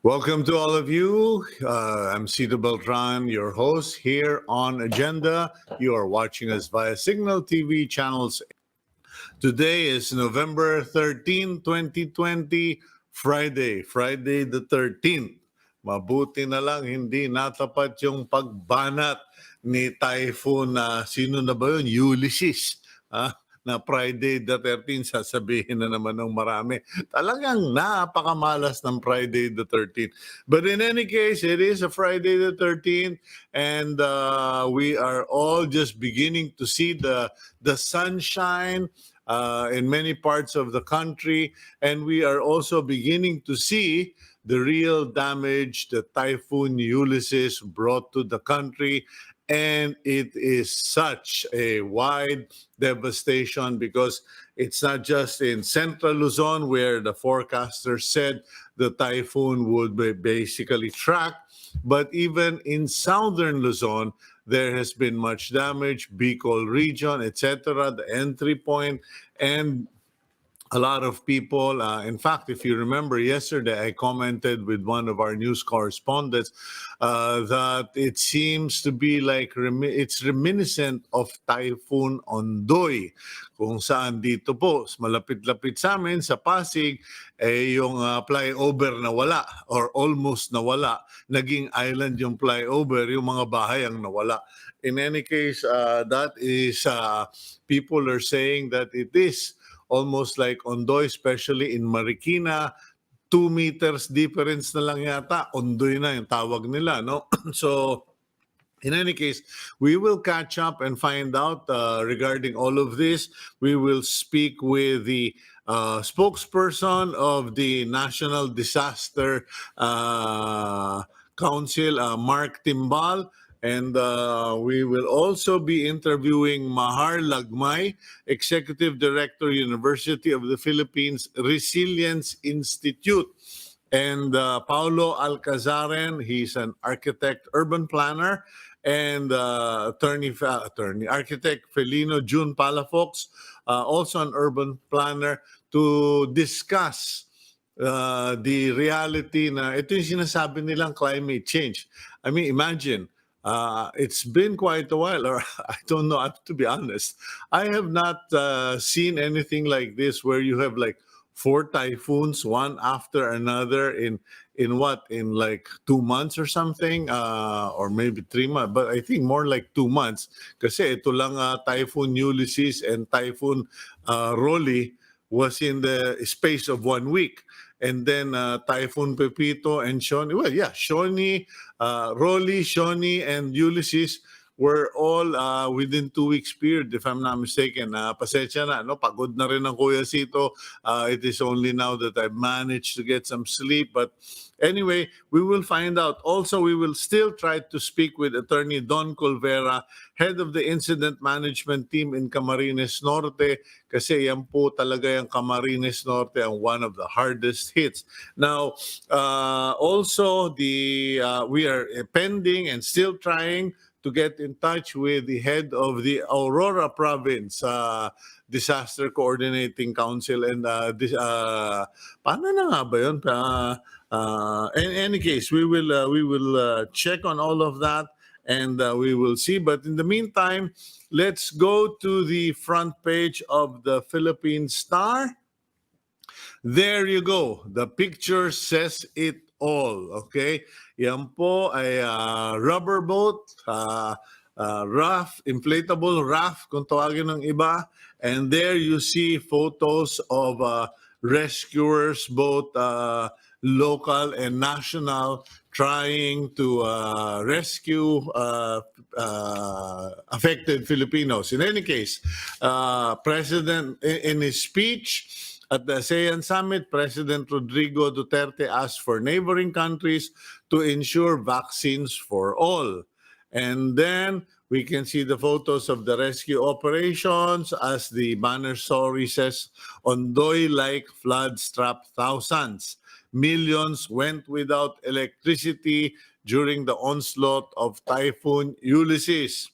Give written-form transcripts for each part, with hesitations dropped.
Welcome to all of you. I'm Cito Beltran, your host here on Agenda. You are watching us via Signal TV channels. Today is November 13, 2020, Friday the 13th. Mabuti na lang hindi natapat yung pagbanat ni Typhoon na sino na ba yun? Ulysses. Na Friday the 13th, sasabihin na naman ng marami. Talagang napakamalas ng Friday the 13th. But in any case, it is a Friday the 13th and we are all just beginning to see the sunshine in many parts of the country, and we are also beginning to see the real damage that Typhoon Ulysses brought to the country. And it is such a wide devastation because it's not just in central Luzon where the forecasters said the typhoon would be basically tracked, but even in southern Luzon, there has been much damage, Bicol region, etc., the entry point, and a lot of people. In fact, if you remember yesterday, I commented with one of our news correspondents that it seems to be like it's reminiscent of Typhoon Ondoy, kung saan dito po, malapit-lapit sa amin, sa Pasig, yung flyover nawala or almost nawala. Naging island yung flyover, yung mga bahay ang nawala. In any case, that is, people are saying that it is almost like Ondoy, especially in Marikina, 2 meters difference na lang yata, Ondoy na yung tawag nila, no? So, in any case, we will catch up and find out regarding all of this. We will speak with the spokesperson of the National Disaster Council, Mark Timbal. And we will also be interviewing Mahar Lagmay, Executive Director, University of the Philippines Resilience Institute. And Paulo Alcazaren, he's an architect, urban planner, and architect Felino June Palafox, also an urban planner, to discuss the reality na ito yung sinasabi nilang climate change. I mean, imagine, it's been quite a while, or I don't know, I have to be honest. I have not seen anything like this where you have like 4 typhoons, one after another in like 2 months or something, or maybe 3 months, but I think more like 2 months. Kasi ito lang Typhoon Ulysses and Typhoon Rolly was in the space of 1 week. And then Typhoon Pepito and Shawnee. Well, yeah, Shawnee, Rolly, Shawnee, and Ulysses were all within 2 weeks period, if I'm not mistaken. Pasensya na, no? Pagod na rin ang Kuya Cito. It is only now that I've managed to get some sleep. But anyway, we will find out. Also, we will still try to speak with Attorney Don Colvera, head of the Incident Management Team in Camarines Norte, kasi yan po talaga yung Camarines Norte ang one of the hardest hits. Now, also, we are pending and still trying to get in touch with the head of the Aurora Province Disaster Coordinating Council. And paano na nga ba yun? In any case, we will check on all of that and we will see. But in the meantime, let's go to the front page of the Philippine Star. There you go. The picture says it all. Okay? Yan po ay rubber boat, raft, inflatable raft kung tawagin ng iba. And there you see photos of rescuers, both local and national, trying to rescue affected Filipinos. In any case, President, in his speech at the ASEAN Summit, President Rodrigo Duterte asked for neighboring countries to ensure vaccines for all. And then we can see the photos of the rescue operations as the banner story says, Ondoy-like floods trapped thousands. Millions went without electricity during the onslaught of Typhoon Ulysses.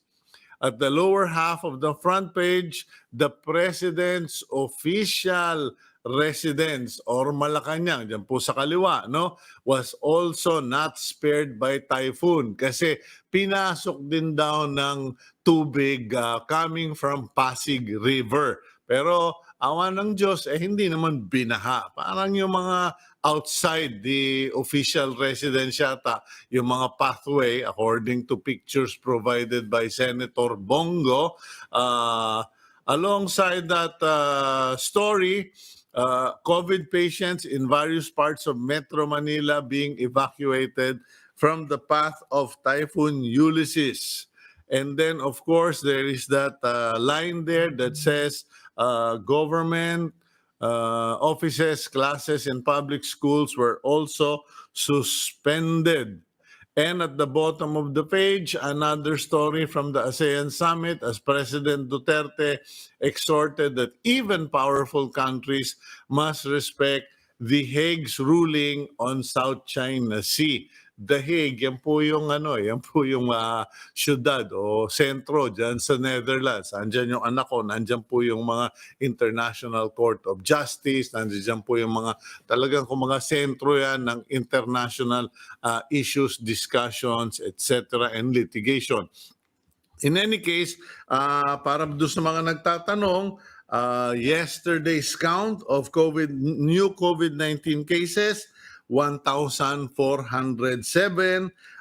At the lower half of the front page, the president's official residents or Malacanang, dyan po sa kaliwa, no, was also not spared by typhoon kasi pinasok din daw ng tubig coming from Pasig River. Pero awa ng Diyos, hindi naman binaha. Parang yung mga outside the official residence yata, yung mga pathway, according to pictures provided by Senator Bongo. Alongside that story, COVID patients in various parts of Metro Manila being evacuated from the path of Typhoon Ulysses. And then, of course, there is that line there that says government offices, classes, and public schools were also suspended. And at the bottom of the page, another story from the ASEAN Summit as President Duterte exhorted that even powerful countries must respect The Hague's ruling on South China Sea. The Hague, yan po yung syudad o sentro dyan sa Netherlands. Andyan yung anak ko, nandyan po yung mga International Court of Justice, nandyan po yung mga talagang kung mga sentro yan ng international issues, discussions, etc. and litigation. In any case, para doon sa mga nagtatanong, yesterday's count of new COVID-19 cases, 1,407.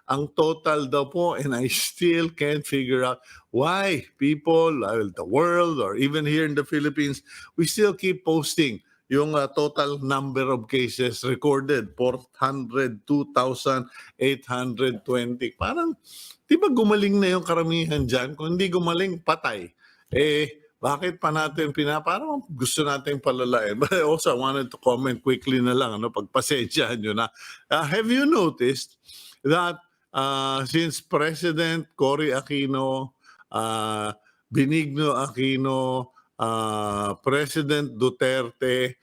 Ang total daw po, and I still can't figure out why people, the world, or even here in the Philippines, we still keep posting yung total number of cases recorded, 402,820. Parang, di ba gumaling na yung karamihan dyan? Kung hindi gumaling, patay. Bakit pa natin parang gusto natin palalain? But I also wanted to comment quickly na lang, pagpasensyahan nyo na. Have you noticed that since President Cory Aquino, Benigno Aquino, President Duterte,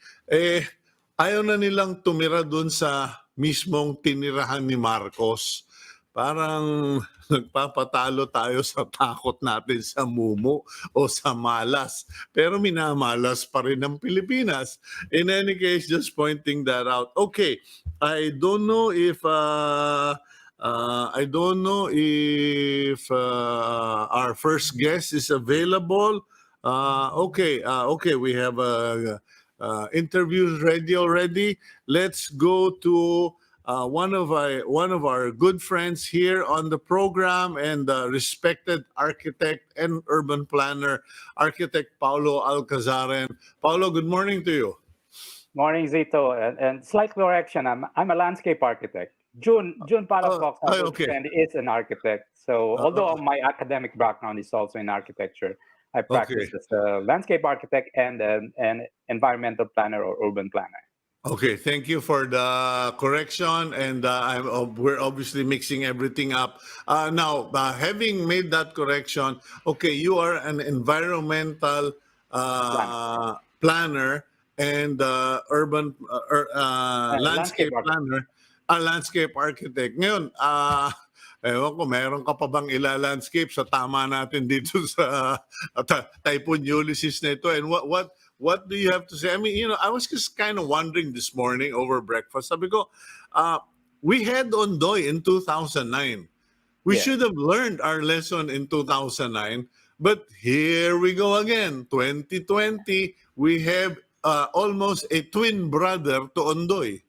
ayaw na nilang tumira dun sa mismong tinirahan ni Marcos. Parang nagpapatalo tayo sa takot natin sa mumu o sa malas. Pero minamalas pa rin ng Pilipinas. In any case, just pointing that out. Okay, I don't know if our first guest is available. Okay, we have interviews ready already. Let's go to one of our good friends here on the program and respected architect and urban planner, architect Paulo Alcazaren. Paulo, good morning to you. Morning, Cito. And slight correction, I'm a landscape architect. June Palafox, friend, is an architect. So although my academic background is also in architecture, I practice as a landscape architect and an environmental planner or urban planner. Okay, thank you for the correction, and we're obviously mixing everything up. Now, having made that correction, okay, you are an environmental planner and urban landscape planner, a landscape architect. Ngayon, ewan ko, meron ka pa bang ila-landscape sa tama natin dito sa Typhoon Ulysses na ito? And what do you have to say? I mean, I was just kind of wondering this morning over breakfast. Sabi ko, we had Ondoy in 2009. We should have learned our lesson in 2009. But here we go again. 2020, we have almost a twin brother to Ondoy.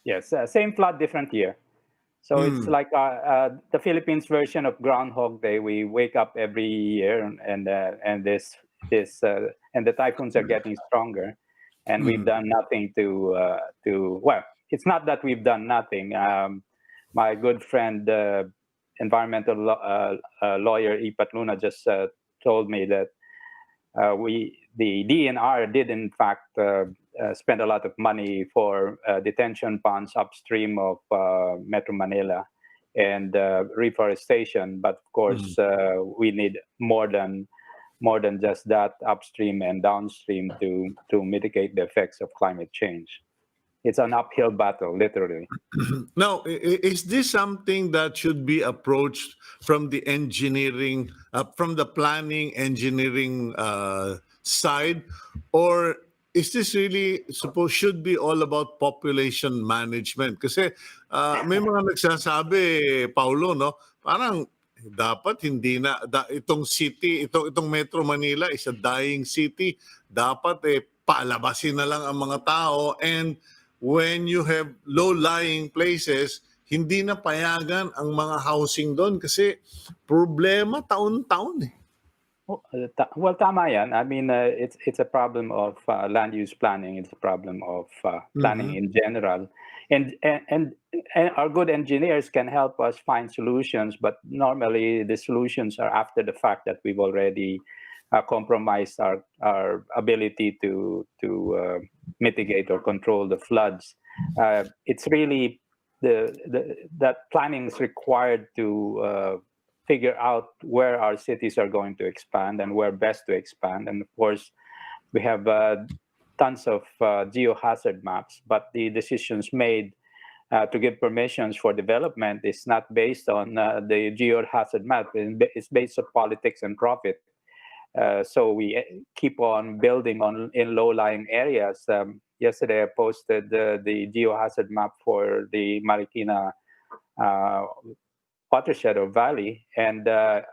Yes, same flood, different year. So it's like the Philippines version of Groundhog Day. We wake up every year, and the typhoons are getting stronger, and we've done nothing to well, it's not that we've done nothing. My good friend, environmental lawyer Ipat Luna, just told me that the DNR did in fact spend a lot of money for detention ponds upstream of Metro Manila and reforestation, but of course we need more than just that upstream and downstream to mitigate the effects of climate change. It's an uphill battle, literally. Now, is this something that should be approached from the engineering, from the planning engineering side, or is this really should be all about population management? Kasi may mga nagsasabi, Paulo, no, parang dapat hindi na itong city, itong Metro Manila is a dying city. Dapat palabasin na lang ang mga tao, and when you have low-lying places, hindi na payagan ang mga housing doon kasi problema taon-taon eh. Well, tama yan. I mean, it's a problem of land use planning. It's a problem of planning in general, and our good engineers can help us find solutions. But normally, the solutions are after the fact that we've already compromised our ability to mitigate or control the floods. It's really that planning is required to figure out where our cities are going to expand and where best to expand. And of course, we have tons of geohazard maps, but the decisions made to give permissions for development is not based on the geohazard map. It's based on politics and profit. So we keep on building in low-lying areas. Yesterday, I posted the geohazard map for the Marikina watershed or valley, and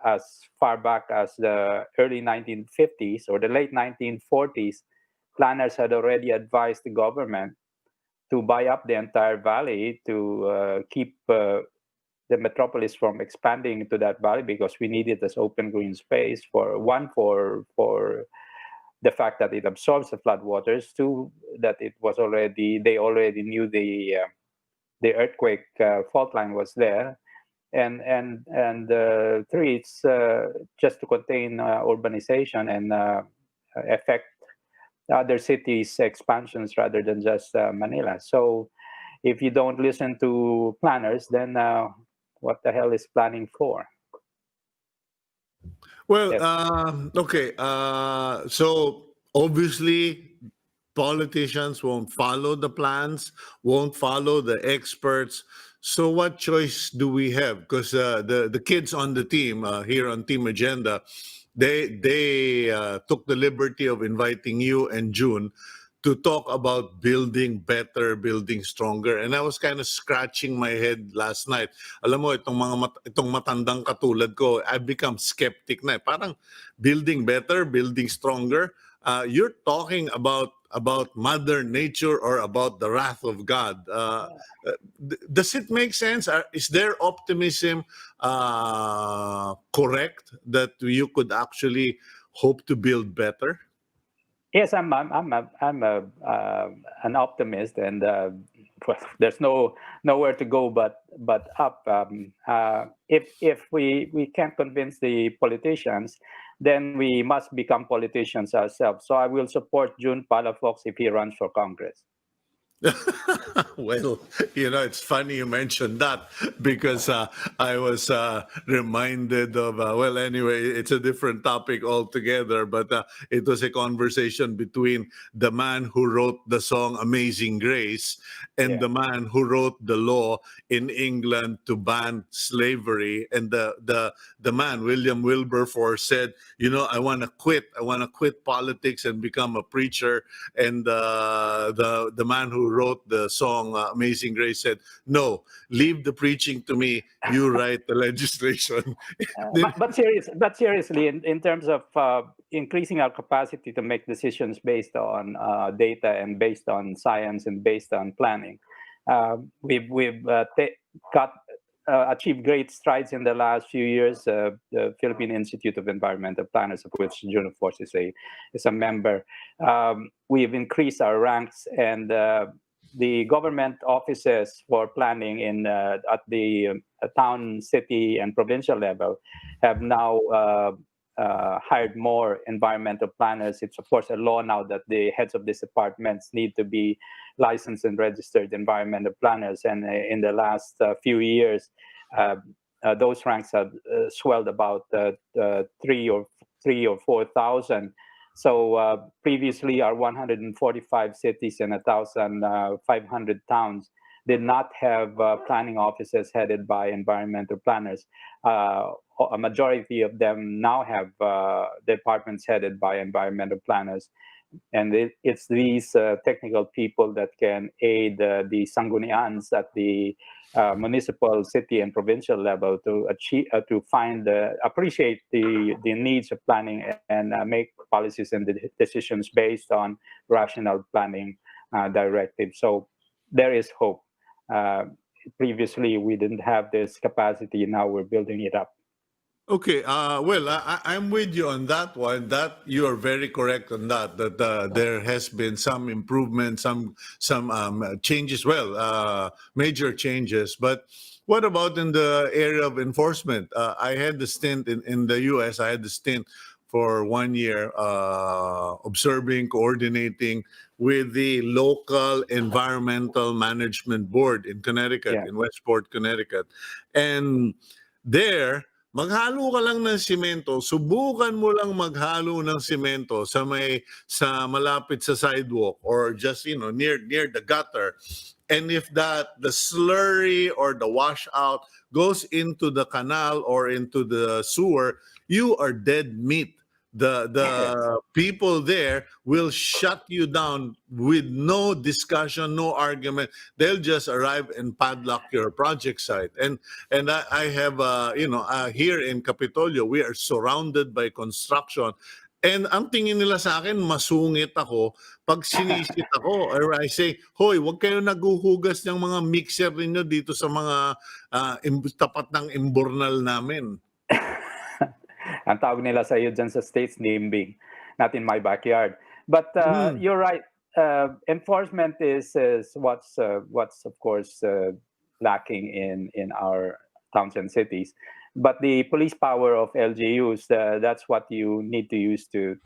as far back as the early 1950s or the late 1940s, planners had already advised the government to buy up the entire valley to keep the metropolis from expanding into that valley, because we need it as open green space for the fact that it absorbs the floodwaters, two, that they already knew the earthquake fault line was there, and three, it's just to contain urbanization and affect other cities' expansions rather than just Manila. So if you don't listen to planners, then what the hell is planning for? Well, Yes. okay. So obviously, politicians won't follow the plans, won't follow the experts. So what choice do we have? Because the kids on the team here on Team Agenda, they took the liberty of inviting you and June to talk about building better, building stronger. And I was kind of scratching my head last night. Alam mo, itong matandang katulad ko, I've become skeptic na. Parang building better, building stronger. You're talking about Mother Nature or about the wrath of God. Does it make sense? Is their optimism correct that you could actually hope to build better? Yes, I'm an optimist, and there's nowhere to go but up. If we can't convince the politicians, then we must become politicians ourselves. So I will support June Palafox if he runs for Congress. Well, it's funny you mentioned that, because I was reminded of, well, anyway, it's a different topic altogether, but it was a conversation between the man who wrote the song Amazing Grace and the man who wrote the law in England to ban slavery. And the man, William Wilberforce, said, I want to quit politics and become a preacher. And the man who wrote the song Amazing Grace said, no, leave the preaching to me, you write the legislation. But seriously, in terms of increasing our capacity to make decisions based on data and based on science and based on planning, we've achieved great strides in the last few years. The Philippine Institute of Environmental Planners, of which June, of course, is a member. We've increased our ranks, and the government offices for planning at the town, city, and provincial level have now hired more environmental planners. It's, of course, a law now that the heads of these departments need to be licensed and registered environmental planners. And in the last few years, those ranks have swelled about 3,000 or 4,000. So previously, our 145 cities and 1,500 towns did not have planning offices headed by environmental planners. A majority of them now have departments headed by environmental planners. And it's these technical people that can aid the sanggunians at the municipal, city, and provincial level to achieve, to find, appreciate the needs of planning and make policies and decisions based on rational planning directives. So there is hope. Previously, we didn't have this capacity. Now we're building it up. Okay. Well, I'm with you on that one. That you are very correct on that. That there has been some improvement, some changes. Well, major changes. But what about in the area of enforcement? I had the stint in the U.S. I had the stint for 1 year observing, coordinating with the local environmental management board in Connecticut, Yeah. in Westport, Connecticut, and there. Maghalo ka lang ng simento, subukan mo lang maghalo ng simento sa malapit sa sidewalk or just near the gutter. And if the slurry or the washout goes into the canal or into the sewer, you are dead meat. The people there will shut you down with no discussion, no argument. They'll just arrive and padlock your project site. And I have here in Capitolio, we are surrounded by construction. And ang tingin nila sa akin, masungit ako. Pag sinisit ako, or I say, hoy, wag kayo naghuhugas ng mga mixer ninyo dito sa mga tapat ng imbornal namin. Ang tawag nila sa iyo dyan sa States, nimbing. Not in my backyard. But you're right. Enforcement is what's of course lacking in our towns and cities. But the police power of LGUs, that's what you need to use to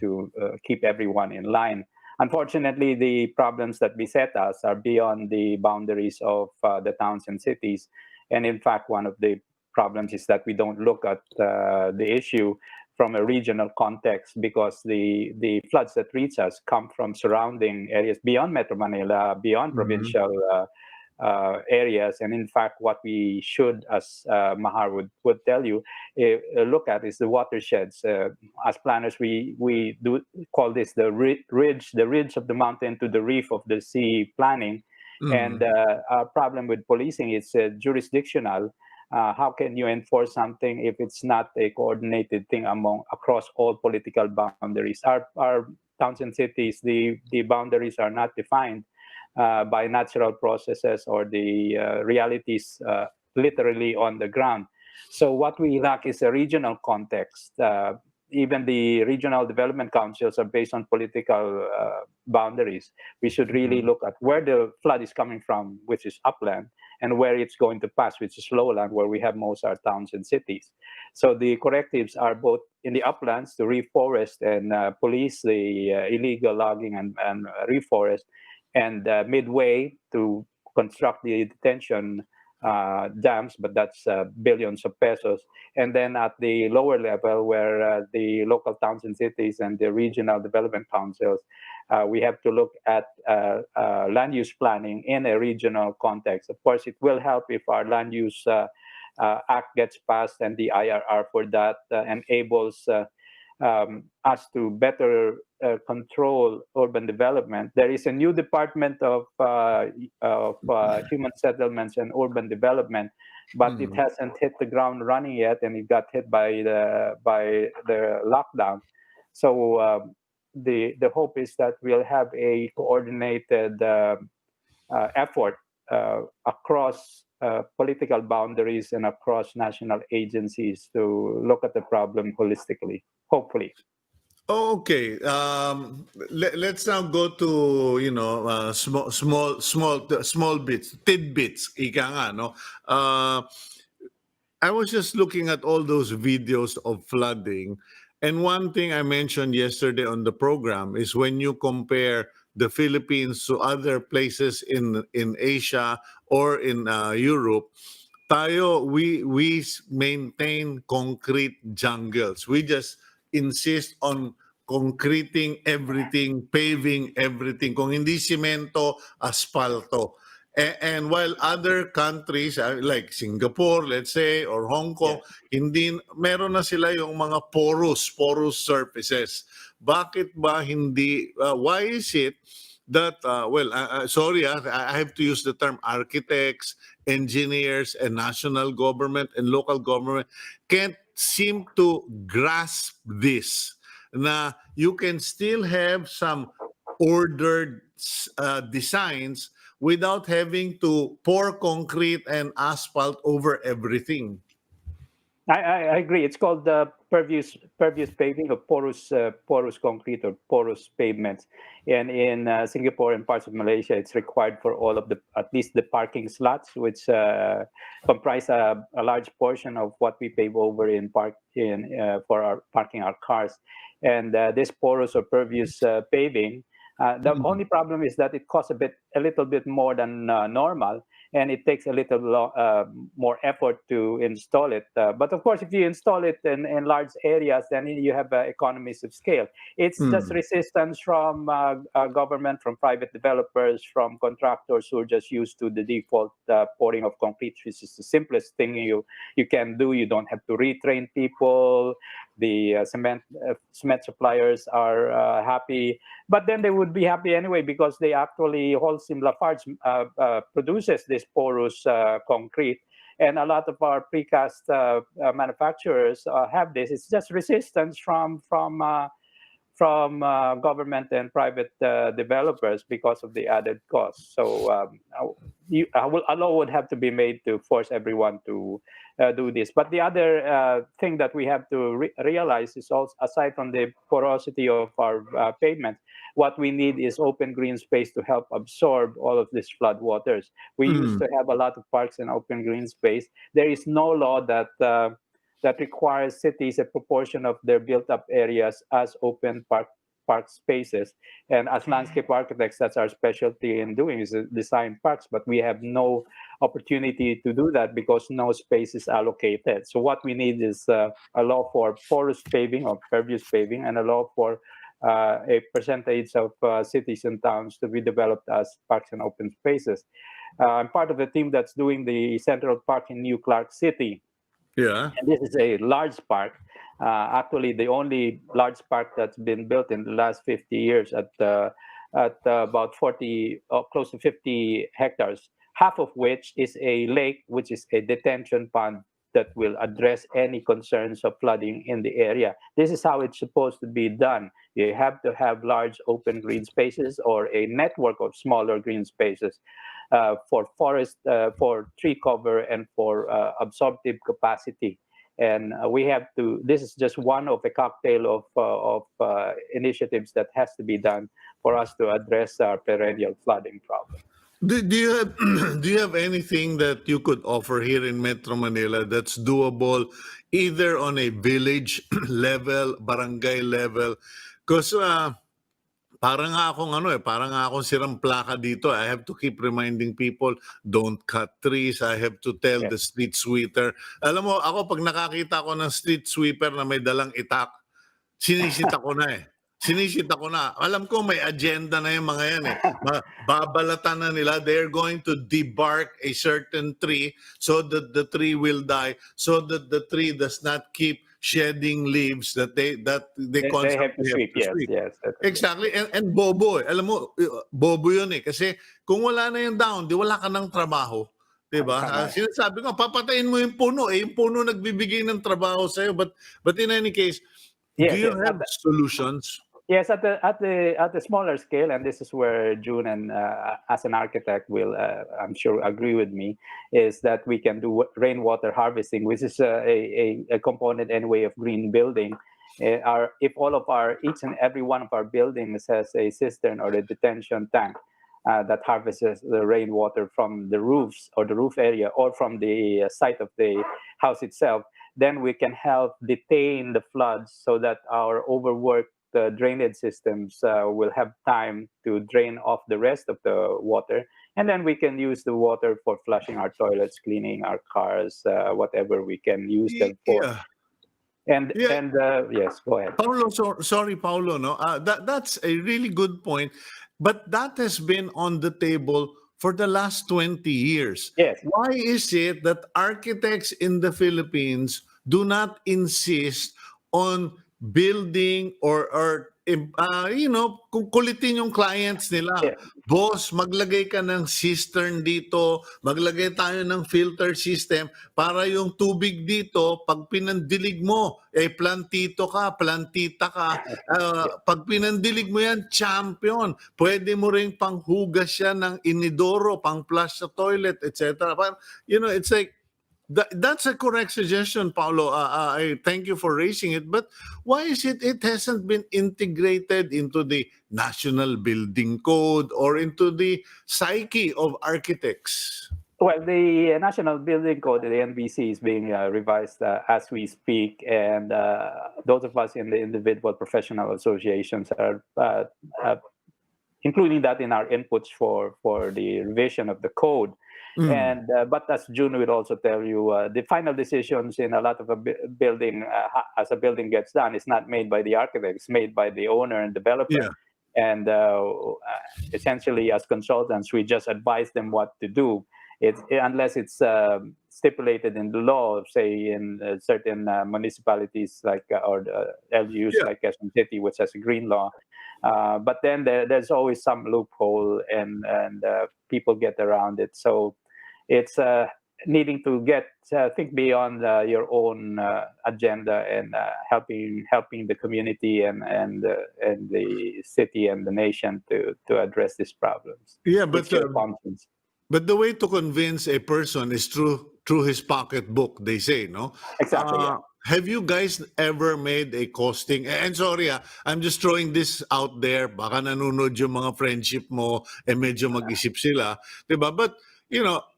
keep everyone in line. Unfortunately, the problems that beset us are beyond the boundaries of the towns and cities. And in fact, one of the problems is that we don't look at the issue from a regional context, because the floods that reach us come from surrounding areas beyond Metro Manila, beyond provincial areas. And in fact, what we should, as Mahar would tell you, look at is the watersheds. As planners, we do call this the ridge of the mountain to the reef of the sea planning. And our problem with policing is jurisdictional. How can you enforce something if it's not a coordinated thing across all political boundaries? Our towns and cities, the boundaries are not defined by natural processes or the realities literally on the ground. So what we lack is a regional context. Even the regional development councils are based on political boundaries. We should really look at where the flood is coming from, which is upland, and where it's going to pass, which is lowland, where we have most of our towns and cities. So the correctives are both in the uplands to reforest and police the illegal logging and reforest, and midway to construct the detention dams, but that's billions of pesos. And then at the lower level, where the local towns and cities and the regional development councils, we have to look at land use planning in a regional context. Of course, it will help if our land use act gets passed and the IRR for that enables us to better control urban development. There is a new Department of Human Settlements and Urban Development, but it hasn't hit the ground running yet, and it got hit by the lockdown. So the hope is that we'll have a coordinated effort across political boundaries and across national agencies to look at the problem holistically, hopefully. Okay. Let's now go to small bits, tidbits. Ika nga, no. I was just looking at all those videos of flooding, and one thing I mentioned yesterday on the program is when you compare the Philippines to other places in Asia or in Europe, we maintain concrete jungles. We just insist on concreting everything, paving everything. Kung hindi simento, asfalto. And while other countries like Singapore, let's say, or Hong Kong, Yes. hindi meron na sila yung mga porous surfaces. Bakit ba hindi? Why is it that? Sorry, I have to use the term architects, engineers, and national government and local government can't seem to grasp this. Na you can still have some ordered designs without having to pour concrete and asphalt over everything. I agree. It's called pervious paving or porous concrete or porous pavements. And in Singapore and parts of Malaysia, it's required for all of the at least the parking slots, which comprise a large portion of what we pave over in for our parking our cars. And this porous or pervious paving. The only problem is that it costs a little bit more than normal, and it takes a little more effort to install it. But of course, if you install it in large areas, then you have economies of scale. It's just resistance from government, from private developers, from contractors who are just used to the default pouring of concrete, which is the simplest thing you can do. You don't have to retrain people. The cement suppliers are happy, but then they would be happy anyway because they actually Holcim Lafarge produces this porous concrete, and a lot of our precast manufacturers have this. It's just resistance from government and private developers because of the added cost. So a law would have to be made to force everyone to do this. But the other thing that we have to realize is also, aside from the porosity of our pavement, what we need is open green space to help absorb all of these flood waters. We used to have a lot of parks and open green space. There is no law that requires cities a proportion of their built-up areas as open park spaces. And as landscape architects, that's our specialty in doing is design parks, but we have no opportunity to do that because no space is allocated. So what we need is a law for porous paving or pervious paving and a law for a percentage of cities and towns to be developed as parks and open spaces. I'm part of the team that's doing the Central Park in New Clark City. Yeah. And this is a large park, actually the only large park that's been built in the last 50 years at about 40, close to 50 hectares, half of which is a lake, which is a detention pond that will address any concerns of flooding in the area. This is how it's supposed to be done. You have to have large open green spaces or a network of smaller green spaces for forest, for tree cover, and for absorptive capacity. And we have to. This is just one of a cocktail of initiatives that has to be done for us to address our perennial flooding problem. Do you have do you have anything that you could offer here in Metro Manila that's doable, either on a village level, barangay level? Because parang nga akong parang nga akong sirang plaka dito. I have to keep reminding people, don't cut trees. I have to tell the street sweeper. Alam mo, ako pag nakakita ko ng street sweeper na may dalang itak, sinisita ko na eh. Sinisita ko na. Alam ko may agenda na yung mga yan eh. Babalatan na nila. They're going to debark a certain tree so that the tree will die, so that the tree does not keep shedding leaves that they constantly have to sweep. Yes. Exactly. And bobo eh. Alam mo, bobo yun eh. Kasi kung wala na yung down, di wala ka ng trabaho. Diba? Sinasabi ko, papatayin mo yung puno eh. Yung puno nagbibigay ng trabaho sa'yo. But in any case, do you have solutions? Yes, at the smaller scale, and this is where June and as an architect will, I'm sure, agree with me, is that we can do rainwater harvesting, which is a component anyway of green building. If all of each and every one of our buildings has a cistern or a detention tank that harvests the rainwater from the roofs or the roof area or from the site of the house itself, then we can help detain the floods so that our overworked drainage systems will have time to drain off the rest of the water, and then we can use the water for flushing our toilets, cleaning our cars, whatever we can use them for. And yes, go ahead. Paulo, sorry, Paulo. No, that's a really good point, but that has been on the table for the last 20 years. Yes. Why is it that architects in the Philippines do not insist on building kulitin yung clients nila? Yes. Boss, maglagay ka ng cistern dito, maglagay tayo ng filter system para yung tubig dito, pag pinandilig mo, plantito ka, plantita ka. Pag pinandilig mo yan, champion. Pwede mo rin panghugas siya ng inidoro, pang flush sa toilet, etc. It's like, that's a correct suggestion, Paulo. I thank you for raising it. But why is it hasn't been integrated into the National Building Code or into the psyche of architects? Well, the National Building Code, the NBC, is being revised as we speak, and those of us in the individual professional associations are including that in our inputs for the revision of the code. And but as June will also tell you, the final decisions in a lot of a building, as a building gets done, is not made by the architect; it's made by the owner and developer. Yeah. And essentially, as consultants, we just advise them what to do. Unless it's stipulated in the law, say in certain municipalities like or LGUs like Quezon City, which has a green law. But then there's always some loophole, and people get around it. So it's needing to think beyond your own agenda and helping the community and the city and the nation to address these problems. Yeah, but It's your conscience. But the way to convince a person is through his pocketbook, they say, no? Exactly. Yeah. Have you guys ever made a costing? And sorry, I'm just throwing this out there. Baka nanonood yung mga friendship mo, medyo mag-isip sila. Diba? But,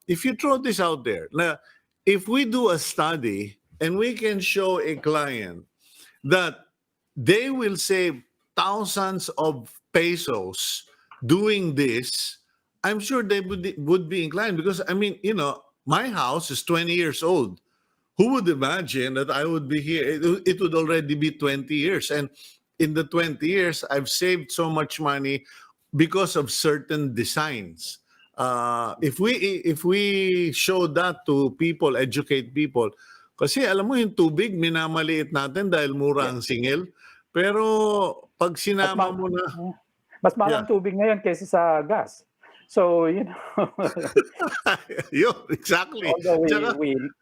if you throw this out there, na if we do a study and we can show a client that they will save thousands of pesos doing this, I'm sure they would be inclined, because my house is 20 years old. Who would imagine that I would be here? It would already be 20 years. And in the 20 years, I've saved so much money because of certain designs. If we show that to people, educate people, kasi alam mo yung tubig, minamaliit natin dahil mura ang singil. Pero pag sinama mo na... Mas mahal ang tubig ngayon kaysa sa gas. So, exactly. Although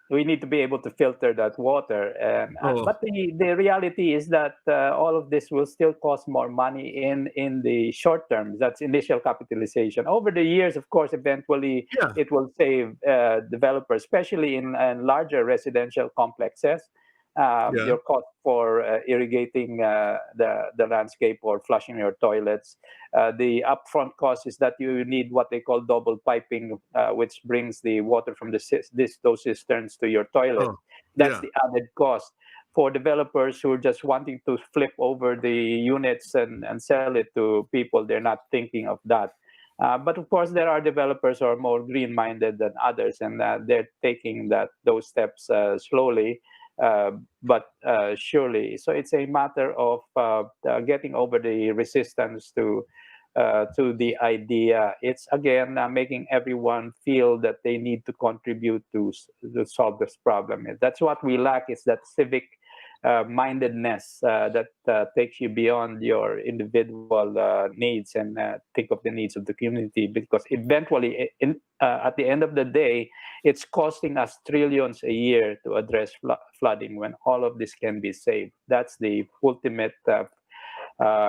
we need to be able to filter that water, but the reality is that all of this will still cost more money in the short term. That's initial capitalization. Over the years, of course, eventually it will save developers, especially in larger residential complexes. Your cost for irrigating the landscape or flushing your toilets. The upfront cost is that you need what they call double piping, which brings the water from those cisterns to your toilet. That's the added cost. For developers who are just wanting to flip over the units and sell it to people, they're not thinking of that. But of course, there are developers who are more green-minded than others, and they're taking those steps slowly. But surely, so it's a matter of getting over the resistance to the idea. It's again making everyone feel that they need to contribute to solve this problem. That's what we lack, is that civic mindedness that takes you beyond your individual needs and think of the needs of the community, because eventually at the end of the day, it's costing us trillions a year to address flooding when all of this can be saved. That's the ultimate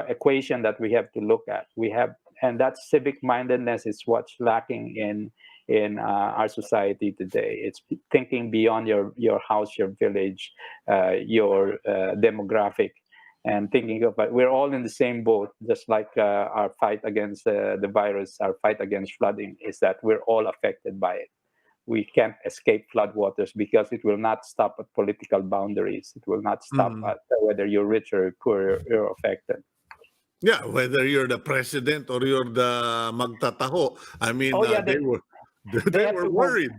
equation that we have to look at. And that civic mindedness is what's lacking in our society today. It's thinking beyond your house, your village, your demographic, and thinking of we're all in the same boat. Just like our fight against the virus, our fight against flooding is that we're all affected by it. We can't escape floodwaters because it will not stop at political boundaries. It will not stop at whether you're rich or poor, you're affected. Yeah, whether you're the president or you're the magtataho. I mean, they were worried.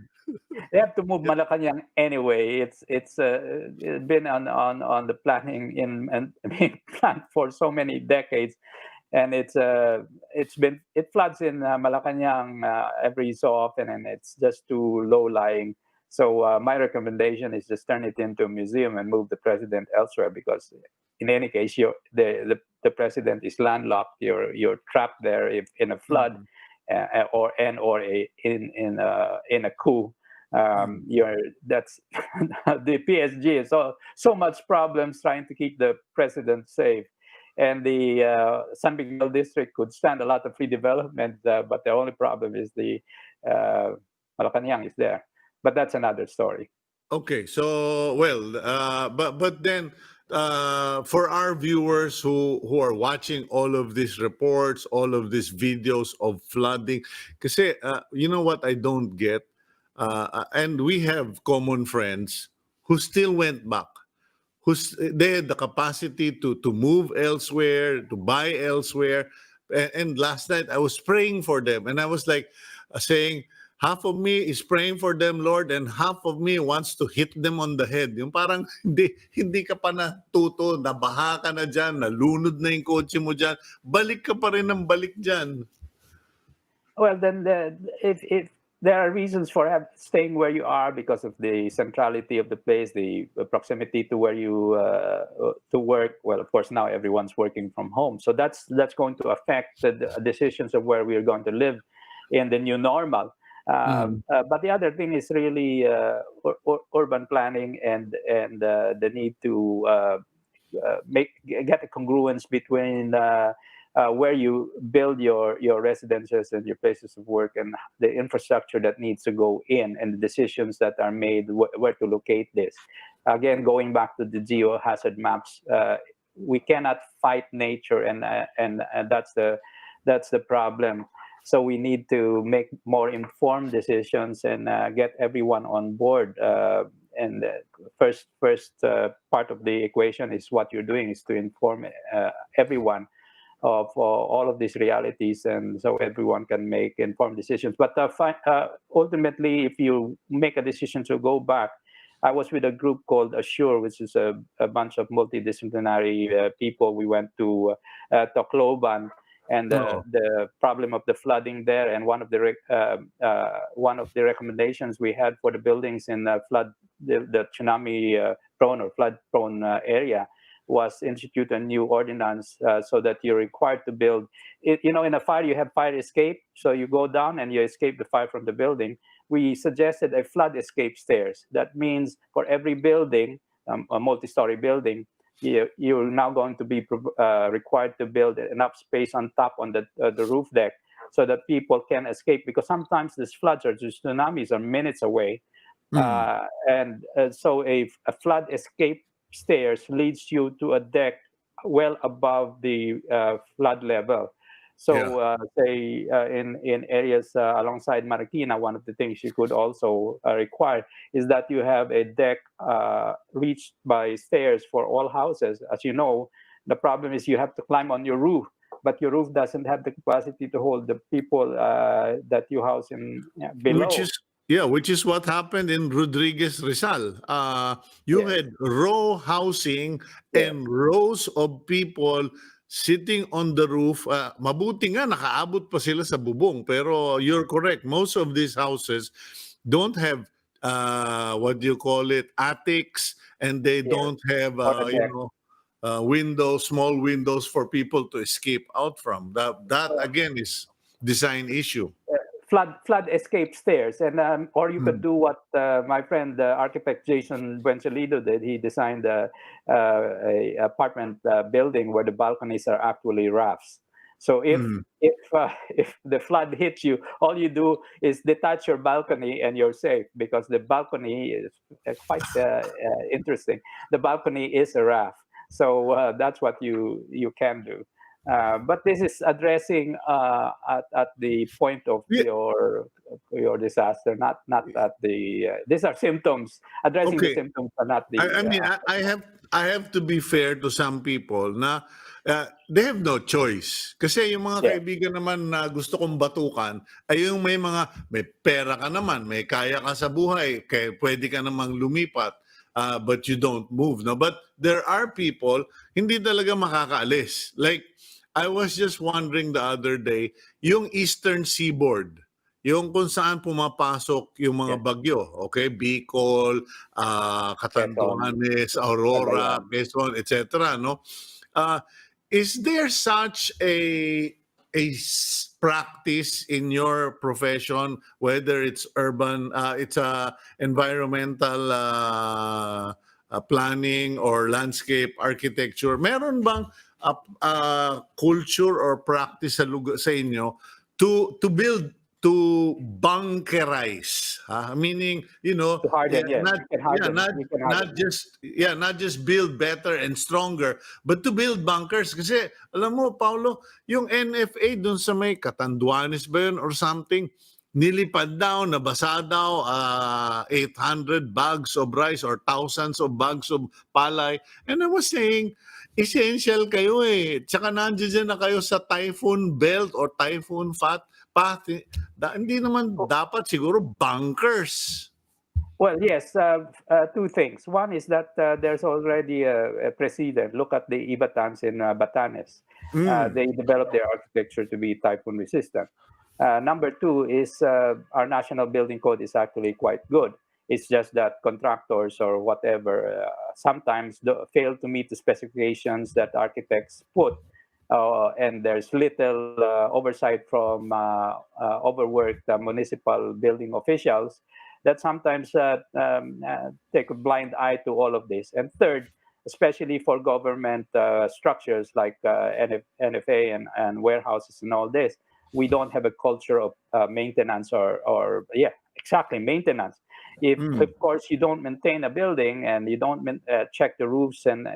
They have to move Malacanang anyway. It's been on the planning and being planned for so many decades, and it floods in Malacanang every so often, and it's just too low lying. So my recommendation is just turn it into a museum and move the president elsewhere, because in any case, the president is landlocked. You're trapped there if in a flood, or in a coup. That's the PSG is so much problems trying to keep the president safe, and the San Miguel district could stand a lot of redevelopment, but the only problem is the Malacanang is there. But that's another story. Okay, so well, but then for our viewers who are watching all of these reports, all of these videos of flooding, kasi you know what I don't get, and we have common friends who still went back, they had the capacity to move elsewhere, to buy elsewhere. And last night I was praying for them, and I was like saying, half of me is praying for them, Lord, and half of me wants to hit them on the head. Yung parang hindi ka pa natuto, nabaha ka na dyan, nalunod na yung kotse mo dyan, balik ka pa rin ng balik dyan. Well, then if there are reasons for staying where you are because of the centrality of the place, the proximity to where you to work. Well, of course, now everyone's working from home, so that's going to affect the decisions of where we are going to live in the new normal. But the other thing is really urban planning and the need to get a congruence between where you build your residences and your places of work, and the infrastructure that needs to go in, and the decisions that are made where to locate this. Again, going back to the geohazard maps, we cannot fight nature, and that's the problem. So we need to make more informed decisions and get everyone on board. And the first part of the equation is what you're doing is to inform everyone of all of these realities, and so everyone can make informed decisions. But ultimately, if you make a decision to go back, I was with a group called Assure, which is a bunch of multidisciplinary people. We went to Tacloban, and the problem of the flooding there, and one of the recommendations we had for the buildings in the tsunami prone or flood prone area was institute a new ordinance so that you're required to build it. You know, in a fire you have fire escape, so you go down and you escape the fire from the building. We suggested a flood escape stairs. That means for every building, a multi-story building, you're now going to be required to build enough space on top on the roof deck so that people can escape, because sometimes these floods or these tsunamis are minutes away. And so a flood escape stairs leads you to a deck well above the flood level. So say in areas alongside Marikina, one of the things you could also require is that you have a deck reached by stairs for all houses. As you know, the problem is you have to climb on your roof, but your roof doesn't have the capacity to hold the people that you house in below. Which is what happened in Rodriguez Rizal. You had row housing and rows of people sitting on the roof. Mabuti nga, nakaabot pa sila sa bubong. Pero you're correct. Most of these houses don't have, what do you call it, attics, and they don't have, windows, small windows for people to escape out from. That again, is design issue. Flood escape stairs, and or you could do what my friend architect Jason Buencelido did. He designed a apartment building where the balconies are actually rafts. So if the flood hits you, all you do is detach your balcony and you're safe, because the balcony is quite interesting. The balcony is a raft, so that's what you can do. But this is addressing at the point of your disaster, not at the. These are symptoms. Addressing the symptoms are not the. I mean, I have to be fair to some people na they have no choice. Kasi yung mga kaibigan naman na gusto kong batukan ay yung may pera ka naman, may kaya ka sa buhay, kaya pwede ka namang lumipat. But you don't move. No? But there are people hindi talaga makakaalis. Like I was just wondering the other day, yung Eastern Seaboard, yung kung saan pumapasok yung mga Yes. bagyo, okay? Bicol, Quezon, Catanduanes, Aurora, Cagayan. Quezon, etc. No? Uh, is there such practice in your profession, whether it's urban, it's environmental planning or landscape architecture? Meron bang culture or practice sa inyo to build, to bunkerize, meaning, To harden, yes. not You can harden. You can harden. not just build better and stronger, but to build bunkers. Kasi alam mo, Paulo, yung NFA dun sa may Catanduanes ba yun or something, nilipad daw, nabasa daw, 800 bags of rice or thousands of bags of palay. And I was saying, essential kayo eh. Tsaka nandiyan na kayo sa typhoon belt or typhoon path. Hindi naman dapat siguro bunkers. Well, yes, two things. One is that there's already a precedent. Look at the Ibatans in Batanes. They developed their architecture to be typhoon resistant. Number two is our national building code is actually quite good. It's just that contractors or whatever sometimes fail to meet the specifications that architects put. And there's little oversight from overworked municipal building officials that sometimes take a blind eye to all of this. And third, especially for government structures like NFA and warehouses and all this, we don't have a culture of maintenance or exactly, maintenance. If of course you don't maintain a building and you don't check the roofs and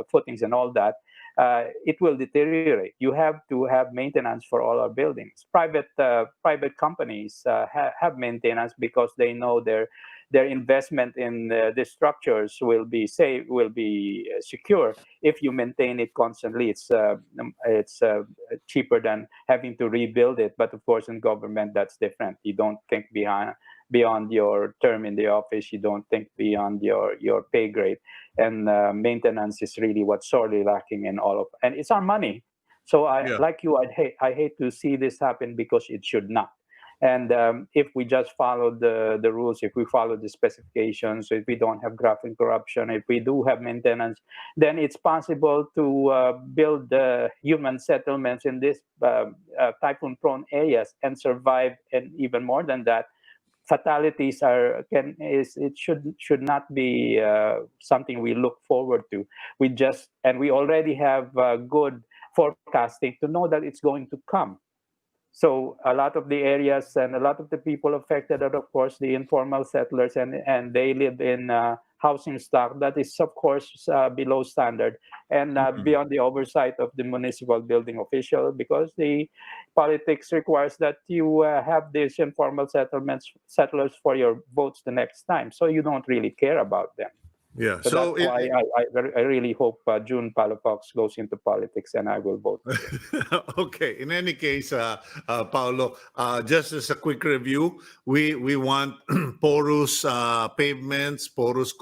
footings and all that, it will deteriorate. You have to have maintenance for all our buildings. Private companies have maintenance because they know their investment in the structures will be safe, will be secure if you maintain it constantly. It's cheaper than having to rebuild it. But of course, in government, that's different. You don't think beyond your term in the office. You don't think beyond your pay grade. And maintenance is really what's sorely lacking in all of. And it's our money. So like you, I hate to see this happen because it should not. And if we just follow the rules, if we follow the specifications, if we don't have graft corruption, if we do have maintenance, then it's possible to build human settlements in these typhoon-prone areas and survive. And even more than that, fatalities should not be something we look forward to. We already have good forecasting to know that it's going to come. So a lot of the areas and a lot of the people affected are, of course, the informal settlers, and they live in housing stock that is, of course, below standard and beyond the oversight of the municipal building official, because the politics requires that you have these informal settlers for your votes the next time. So you don't really care about them. Yeah. So that's why I really hope June Palafox goes into politics, and I will vote. Okay. In any case, Paulo, just as a quick review, we want porous pavements, porous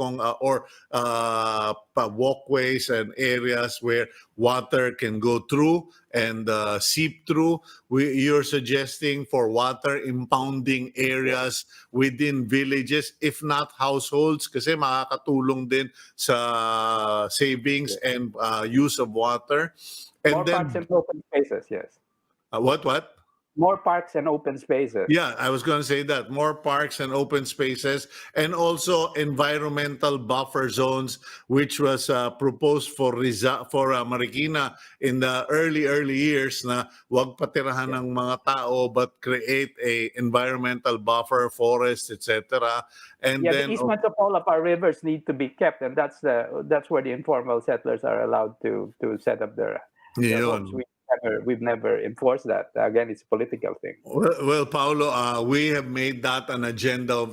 walkways and areas where water can go through and seep through. You're suggesting for water impounding areas within villages, if not households, kasi makakatulong din sa savings and use of water. And More parks and open spaces, yes. What? More parks and open spaces. Yeah, I was going to say that. More parks and open spaces, and also environmental buffer zones, which was proposed for Marikina in the early years, na wag patirahan ng mga tao but create a environmental buffer, forest, etc. And then the easement of all of our rivers need to be kept, and that's where the informal settlers are allowed to set up their homes. We've never enforced that. Again, it's a political thing. Well, Paulo, we have made that an agenda.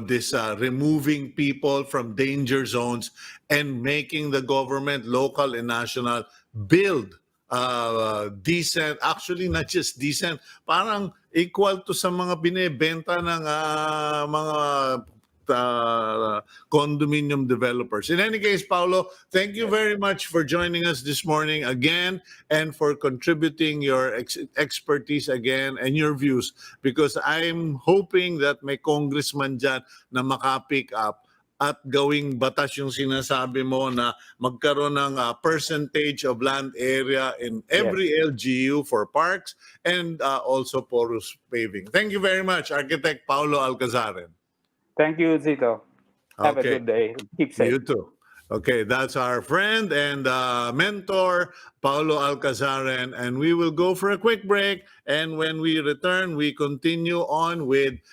This removing people from danger zones and making the government, local and national, build decent, actually not just decent, parang equal to sa mga binebenta ng mga condominium developers. In any case, Paulo, thank you very much for joining us this morning again and for contributing your expertise again and your views, because I'm hoping that may congressman dyan na makapick up at gawing batas yung sinasabi mo na magkaroon ng percentage of land area in every LGU for parks and also porous paving. Thank you very much, Architect Paulo Alcazaren. Thank you, Cito. Have a good day. Keep safe. You too. Okay, that's our friend and mentor, Paulo Alcazaren, and we will go for a quick break. And when we return, we continue on with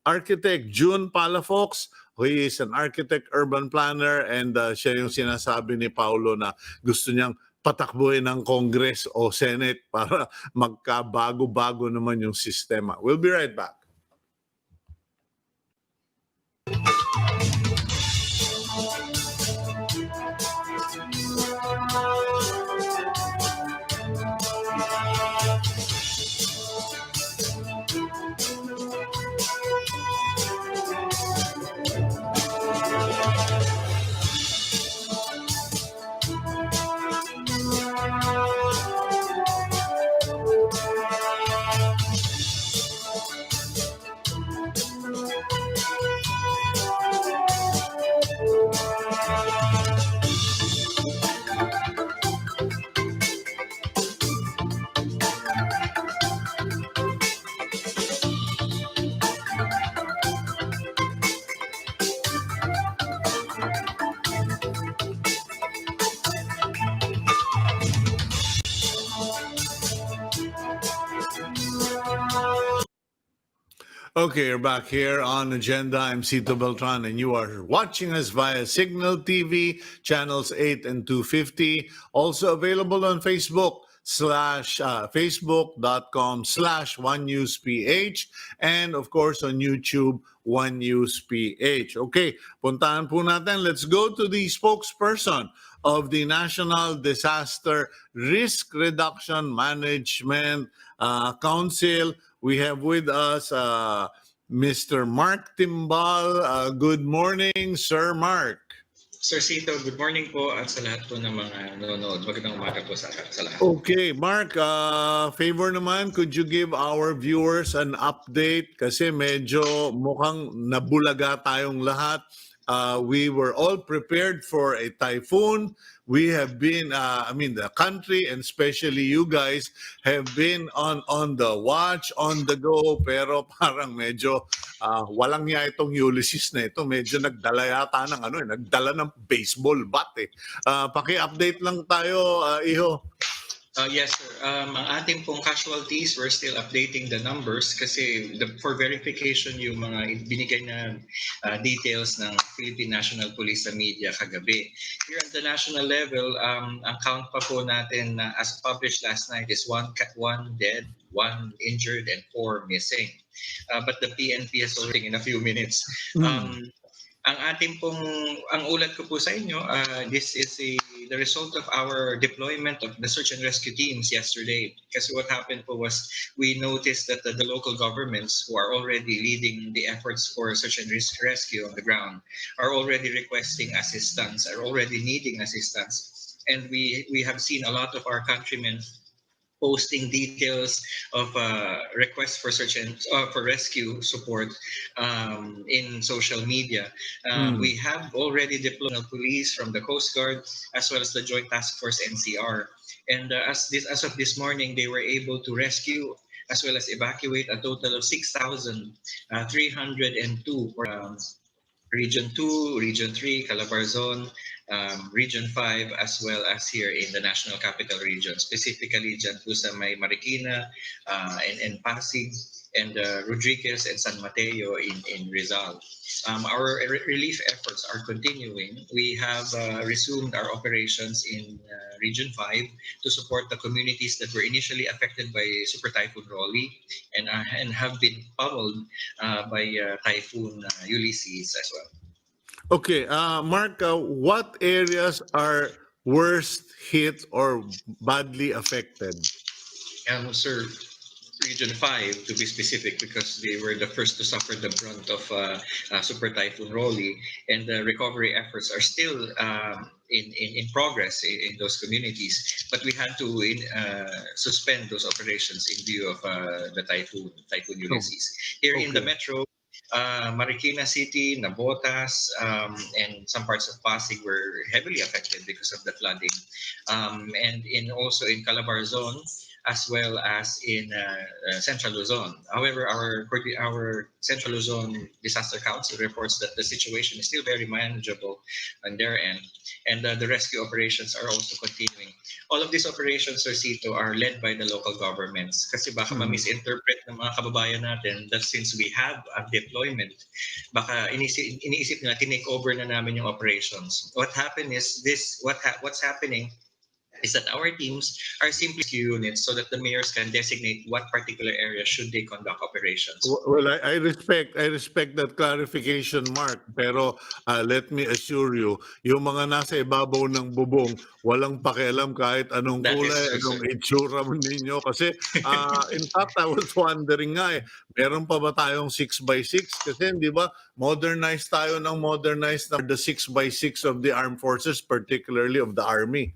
Architect June Palafox, who is an architect, urban planner, and siya yung sinasabi ni Paulo na gusto niyang patakbuhin ng Congress o Senate para magkabago-bago naman yung sistema. We'll be right back. Okay, we're back here on Agenda. I'm Cito Beltran, and you are watching us via Signal TV, channels 8 and 250. Also available on Facebook, facebook.com/OneNewsPH, and of course on YouTube, One News PH. Okay, puntahan po natin. Let's go to the spokesperson of the National Disaster Risk Reduction Management Council. We have with us Mr. Mark Timbal. Good morning, Sir Mark. Sir Cito, good morning po at sa lahat po ng mga nanonood. Magandang umaga po sa lahat. Okay, Mark, favor naman, could you give our viewers an update? Kasi medyo mukhang nabulaga tayong lahat. We were all prepared for a typhoon. We have been, the country and especially you guys have been on the watch, on the go, pero parang medyo walang niya itong Ulysses na ito. Medyo nagdala yata ng nagdala ng baseball bat eh. Paki-update lang tayo, Iho. Yes, sir. Ang ating pong casualties, we're still updating the numbers kasi for verification yung mga binigay na details ng Philippine National Police sa media kagabi. Here at the national level, ang count pa po natin as published last night is one dead, 1 injured, and 4 missing. But the PNP is already in a few minutes. Ang ulat ko po sa inyo, this is the result of our deployment of the search and rescue teams yesterday. Kasi what happened po was we noticed that the local governments who are already leading the efforts for search and rescue on the ground are already requesting assistance, are already needing assistance. And we have seen a lot of our countrymen posting details of requests for search and for rescue support in social media. We have already deployed police from the Coast Guard as well as the Joint Task Force NCR. And as of this morning, they were able to rescue as well as evacuate a total of 6,302 for Region 2, Region 3, Calabarzon, Region 5, as well as here in the National Capital Region, specifically dyan po sa may Marikina and Pasig, and Rodriguez and San Mateo in Rizal. Our relief efforts are continuing. We have resumed our operations in Region 5 to support the communities that were initially affected by Super Typhoon Rolly and have been pummeled by Typhoon Ulysses as well. Okay, Mark, what areas are worst hit or badly affected? Sir, Region 5 to be specific, because they were the first to suffer the brunt of Super Typhoon Rolly, and the recovery efforts are still in progress in those communities. But we had to suspend those operations in view of the Typhoon Oh, Ulysses. Here in the okay. metro, Marikina City, Nabotas, and some parts of Pasig were heavily affected because of the flooding. And also in Calabar Zone, as well as in Central Luzon. However, our Central Luzon Disaster Council reports that the situation is still very manageable on their end, and the rescue operations are also continuing. All of these operations, Sir Cito, are led by the local governments, kasi baka Mhm. ma-misinterpret ng mga kababayan natin that since we have a deployment, baka iniisip nila tinake over na namin yung operations. What happened is what's happening is that our teams are simply units so that the mayors can designate what particular area should they conduct operations. Well, I respect that clarification, Mark. Pero let me assure you, yung mga nasa ibabaw ng bubong, walang pakialam kahit anong That is kulay, true, anong sir. itsura mo ninyo. Kasi in fact, I was wondering nga meron pa ba tayong 6 by 6? Kasi di ba, modernized tayo ng modernized na the 6 by 6 of the armed forces, particularly of the army.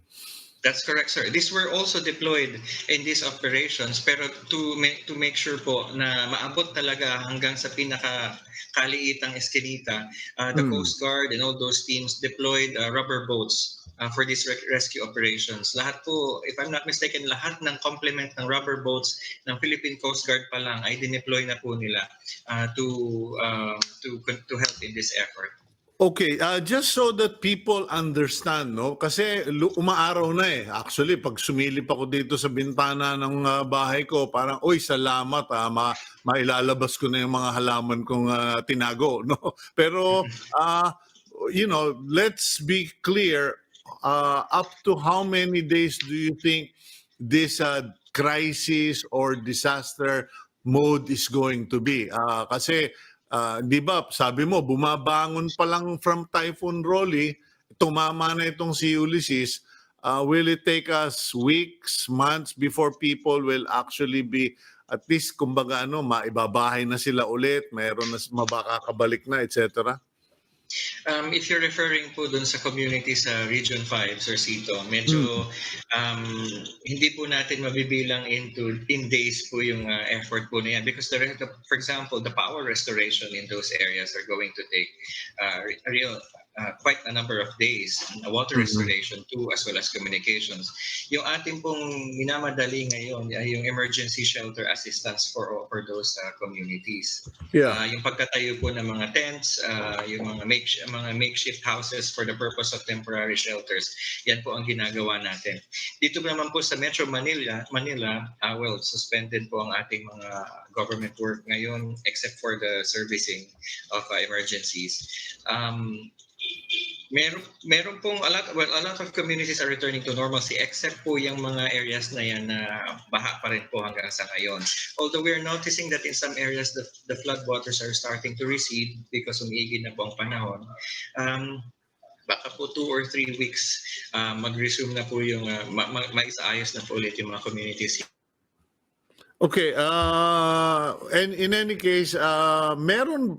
That's correct, sir. These were also deployed in these operations, pero to make sure po na maabot talaga hanggang sa pinaka kaliitang eskinita, the Hmm. Coast Guard and all those teams deployed rubber boats for these rescue operations. Lahat po, if I'm not mistaken, lahat ng complement ng rubber boats ng Philippine Coast Guard pa lang ay dineploy na po nila to help in this effort. Okay, just so that people understand, no? Kasi umaaraw na eh. Actually, pag sumilip ako dito sa bintana ng bahay ko, parang, oy, salamat, mailalabas ko na yung mga halaman kong tinago, no? Pero, let's be clear, up to how many days do you think this crisis or disaster mode is going to be? Kasi, di ba, sabi mo, bumabangon pa lang from Typhoon Rolly, tumama na itong si Ulysses, will it take us weeks, months before people will actually be at least, kumbaga, maibabahay na sila ulit, mayroon na mabakakabalik na, etc.? If you're referring po dun sa community sa Region 5, Sir Cito, Mm. medyo hindi po natin mabibilang in days po yung effort po na yan, because for example, the power restoration in those areas are going to take quite a number of days, water Mhm. restoration too, as well as communications. Yung ating pong minamadali ngayon ay yung emergency shelter assistance for those communities. Yeah. Yung pagtatayo po ng mga tents, yung mga makeshift houses for the purpose of temporary shelters, yan po ang ginagawa natin. Dito naman po sa Metro Manila, suspended po ang ating mga government work ngayon except for the servicing of emergencies. Meron pong a lot of communities are returning to normalcy except po yung mga areas na yan na baha pa rin po hanggang sa ngayon. Although we're noticing that in some areas the flood waters are starting to recede because umiigid na po ang panahon. Baka po 2 or 3 weeks mag-resume na po yung maisaayos na po ulit yung mga communities. Okay, and in any case, meron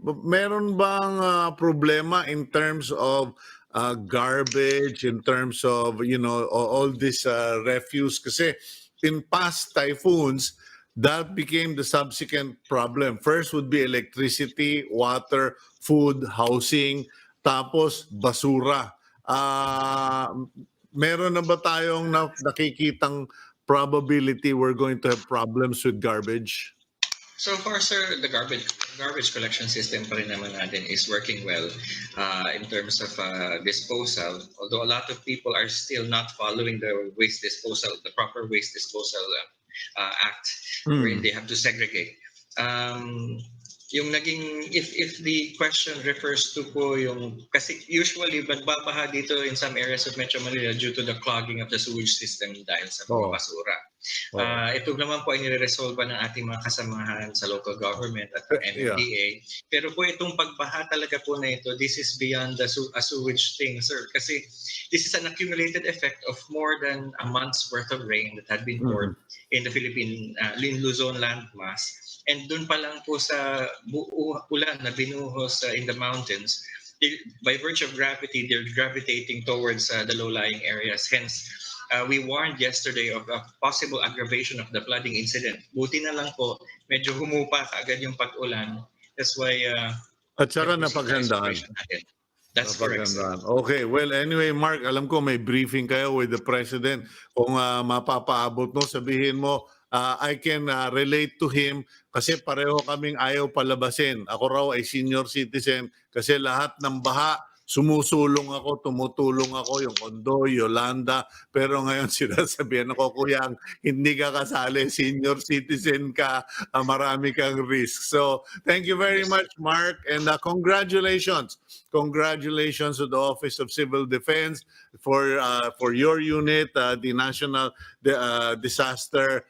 bang problema in terms of garbage, in terms of all this refuse? Kasi in past typhoons, that became the subsequent problem. First would be electricity, water, food, housing, tapos basura. Meron na ba tayong nakikitang probability we're going to have problems with garbage? So far, sir, the garbage collection system pa rin naman natin is working well in terms of disposal. Although a lot of people are still not following the proper waste disposal act, wherein they have to segregate. Yung naging if the question refers to po yung kasi usually nagbabaha dito in some areas of Metro Manila due to the clogging of the sewage system dahil sa mga Oh. basura. Oo. Ito naman po ay nire-resolve ng ating mga kasamahan sa local government at ng Yeah. MMDA. Pero po itong pagbaha talaga po na ito, this is beyond a sewage thing, sir. Kasi this is an accumulated effect of more than a month's worth of rain that had been poured in the Philippine Luzon landmass. And doon pa lang po sa ulan na binuhos in the mountains, by virtue of gravity, they're gravitating towards the low-lying areas. Hence, we warned yesterday of a possible aggravation of the flooding incident. Buti na lang po, medyo humupa kaagad yung pag-ulan. That's why At saka nag-proceed tayo sa napaghandaan. operation natin. That's correct, sir. Napaghandaan. Okay, well anyway Mark, alam ko may briefing kayo with the President. Kung mapapaabot mo, sabihin mo, I can relate to him kasi pareho kaming ayaw palabasin. Ako raw ay senior citizen kasi lahat ng baha, sumusulong ako, tumutulong ako, yung Ondoy, Yolanda. Pero ngayon sinasabihan ako, Kuya, hindi ka kasali, senior citizen ka, marami kang risk. So thank you very much, Mark, and congratulations. Congratulations to the Office of Civil Defense for your unit, the National Disaster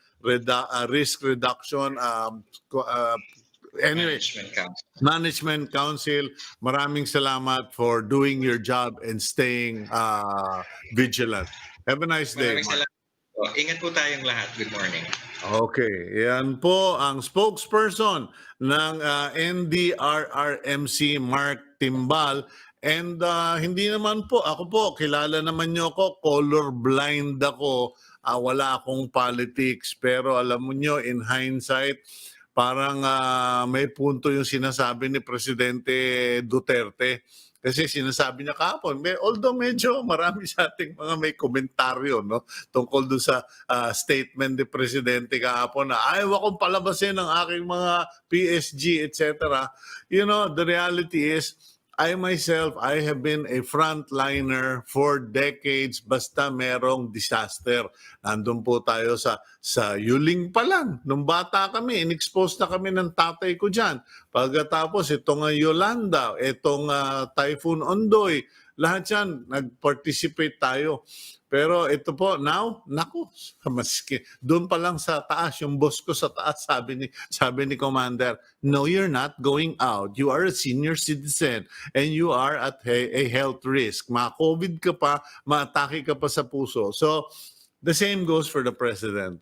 Risk Reduction. Anyway, Management Council, maraming salamat for doing your job and staying vigilant. Have a nice day. Maraming salamat po. Ingat po tayong lahat. Good morning. Okay, yan po ang spokesperson ng NDRRMC, Mark Timbal. And hindi naman po, ako po, kilala naman niyo ako, colorblind ako, wala akong politics. Pero alam mo niyo, in hindsight, parang may punto yung sinasabi ni Presidente Duterte. Kasi sinasabi niya kahapon, although medyo marami sa ating mga may komentaryo, no, tungkol doon sa statement ni Presidente kahapon na ayaw akong palabasin ng aking mga PSG, etc. You know, the reality is, I myself, I have been a frontliner for decades basta merong disaster. Nandun po tayo sa Yuling pa lang. Nung bata kami, in-expose na kami ng tatay ko dyan. Pagkatapos, itong Yolanda, itong Typhoon Ondoy, lahat yan, nag-participate tayo. Pero ito po, now, naku, maski, doon pa lang sa taas, yung boss ko sa taas, sabi ni Commander, no, you're not going out. You are a senior citizen and you are at a health risk. Ma-COVID ka pa, ma-atake ka pa sa puso. So, the same goes for the President.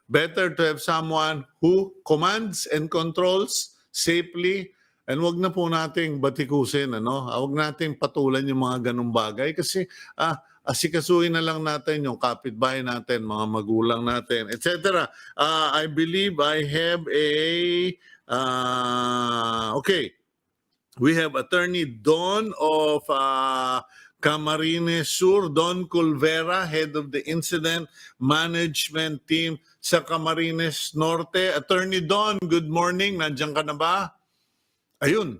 Better to have someone who commands and controls safely. And wag na po nating batikusin, ano? Wag nating patulan yung mga ganung bagay kasi asikasuhin na lang natin yung kapitbahay natin, mga magulang natin, etc. I believe I have okay. We have Attorney Don of Camarines Sur, Don Culvera, head of the Incident Management Team sa Camarines Norte. Attorney Don, good morning. Nandiyan ka na ba? Ayun.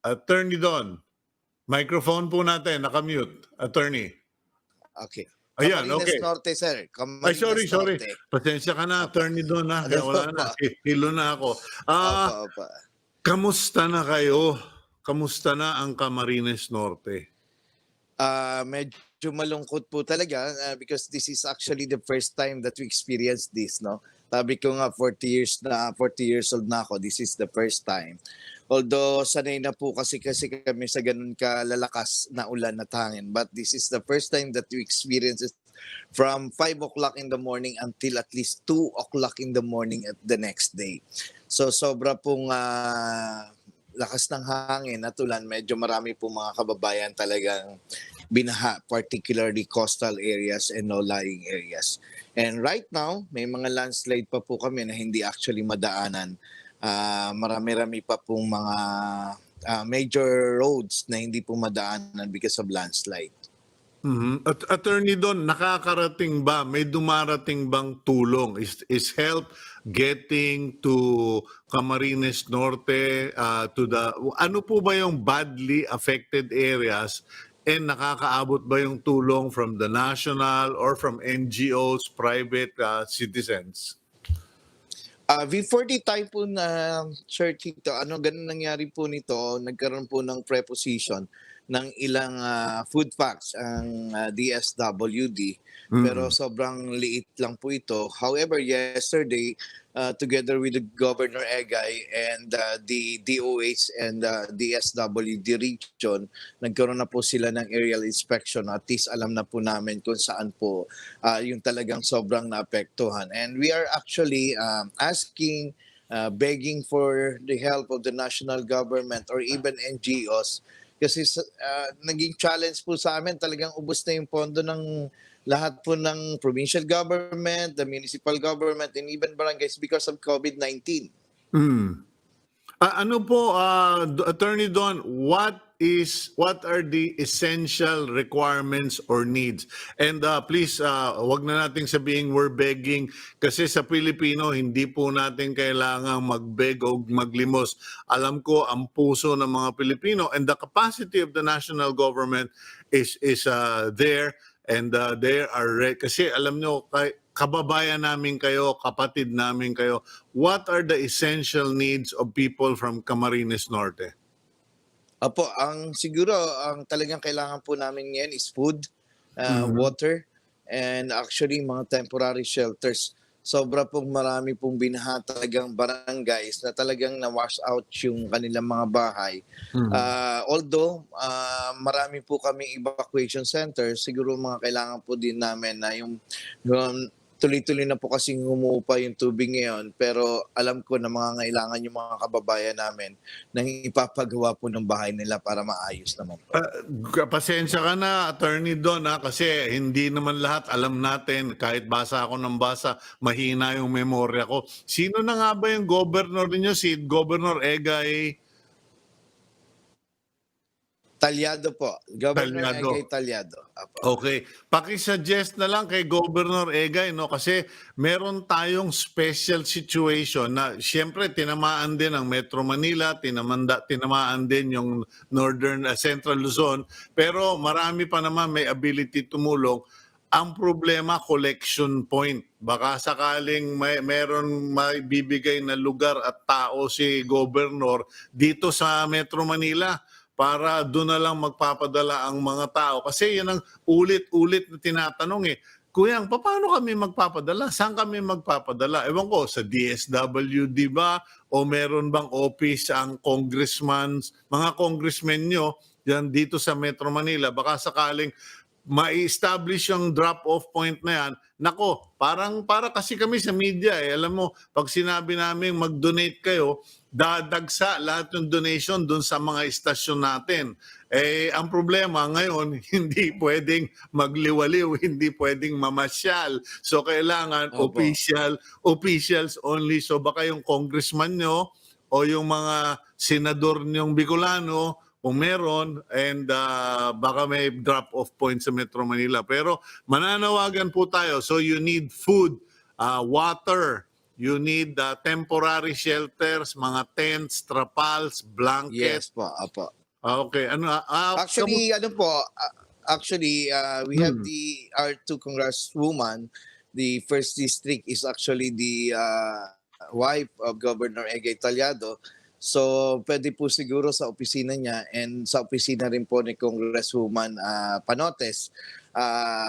Attorney Don. Microphone po natin, nakamute. Attorney. Okay. Ayan, Camarines okay. Norte, sir. Ay, sorry. Norte. Pasensya ka na, Attorney Don. Ano Wala na. Hilo na ako. Opa. Kamusta na kayo? Kamusta na ang Camarines Norte? Medyo malungkot po talaga because this is actually the first time that we experienced this, no? Sabi ko nga 40 years old na ako, this is the first time. Although sanay na po kasi kami sa ganun kalalakas na ulan at hangin, but this is the first time that we experience it from 5 o'clock in the morning until at least 2 o'clock in the morning at the next day. So sobra pong lakas ng hangin at ulan, medyo marami po mga kababayan talagang binaha, particularly coastal areas and low-lying areas. And right now, may mga landslide pa po kami na hindi actually madaanan. Marami-rami pa pong mga major roads na hindi po madaanan because of landslide. At Attorney Don, nakakarating ba, may dumarating bang tulong? Is help getting to Camarines Norte, ano po ba yung badly affected areas, and nakakaabot ba yung tulong from the national or from NGOs, private citizens? Before the typhoon, Sir Cito, ganun nangyari po nito, nagkaroon po ng preposition. ng ilang food packs ang DSWD. Pero sobrang liit lang po ito. However, yesterday, together with the Governor Egay and the DOH and DSWD region, nagkaroon na po sila ng aerial inspection. At least alam na po namin kung saan po yung talagang sobrang naapektuhan. And we are actually asking, begging for the help of the national government or even NGOs. Kasi naging challenge po sa amin, talagang ubos na yung pondo ng lahat po ng provincial government, the municipal government, and even barangays because of COVID-19. Ano po, Attorney Don, what are the essential requirements or needs? And please, wag na nating sabihin we're begging kasi sa Pilipino, hindi po natin kailangang mag-beg o maglimos. Alam ko, ang puso ng mga Pilipino and the capacity of the national government is there. And they are kasi alam nyo, kababayan namin kayo, kapatid namin kayo. What are the essential needs of people from Camarines Norte? Apo, siguro ang talagang kailangan po namin ngayon is food, water, and actually mga temporary shelters. Sobra pong marami pong binaha talagang barangays na talagang na-wash out yung kanilang mga bahay. Although marami po kami evacuation centers, siguro mga kailangan po din namin na yung tuloy-tuloy na po kasing humupa yung tubig ngayon, pero alam ko na mangangailangan yung mga kababayan namin nang ipapagawa po ng bahay nila para maayos naman po. Pasensya ka na, Attorney Don, kasi hindi naman lahat alam natin. Kahit basa ako ng basa, mahina yung memorya ko. Sino na nga ba yung governor ninyo? Si Governor Egay? Talyado po. Governor Talyado. Egay Talyado. Apo. Okay. Pakisuggest na lang kay Governor Egay, no? Kasi meron tayong special situation na siyempre tinamaan din ang Metro Manila, tinamaan din yung Northern Central Luzon, pero marami pa naman may ability tumulong. Ang problema, collection point. Baka sakaling meron may bibigay na lugar at tao si Governor dito sa Metro Manila para doon na lang magpapadala ang mga tao. Kasi yan ang ulit-ulit na tinatanong eh. Kuyang, paano kami magpapadala? Saan kami magpapadala? Ewan ko, sa DSWD ba? O meron bang office ang mga congressmen nyo yan dito sa Metro Manila? Baka sakaling ma-establish yung drop-off point na yan. Nako, para kasi kami sa media eh. Alam mo, pag sinabi namin mag-donate kayo, dadagsa lahat ng donation doon sa mga istasyon natin. Eh, ang problema ngayon, hindi pwedeng magliwaliw, hindi pwedeng mamasyal. So, kailangan officials only. So, baka yung congressman nyo o yung mga senador nyong Bicolano, kung meron, and baka may drop-off point sa Metro Manila. Pero mananawagan po tayo. So, you need food, water, you need temporary shelters, mga tents, trapals, blankets. Yes po, apo. Okay. Actually, we have our two congresswoman. The first district is actually the wife of Governor Egay Talyado. So, pwede po siguro sa opisina niya and sa opisina rin po ni Congresswoman Panotes.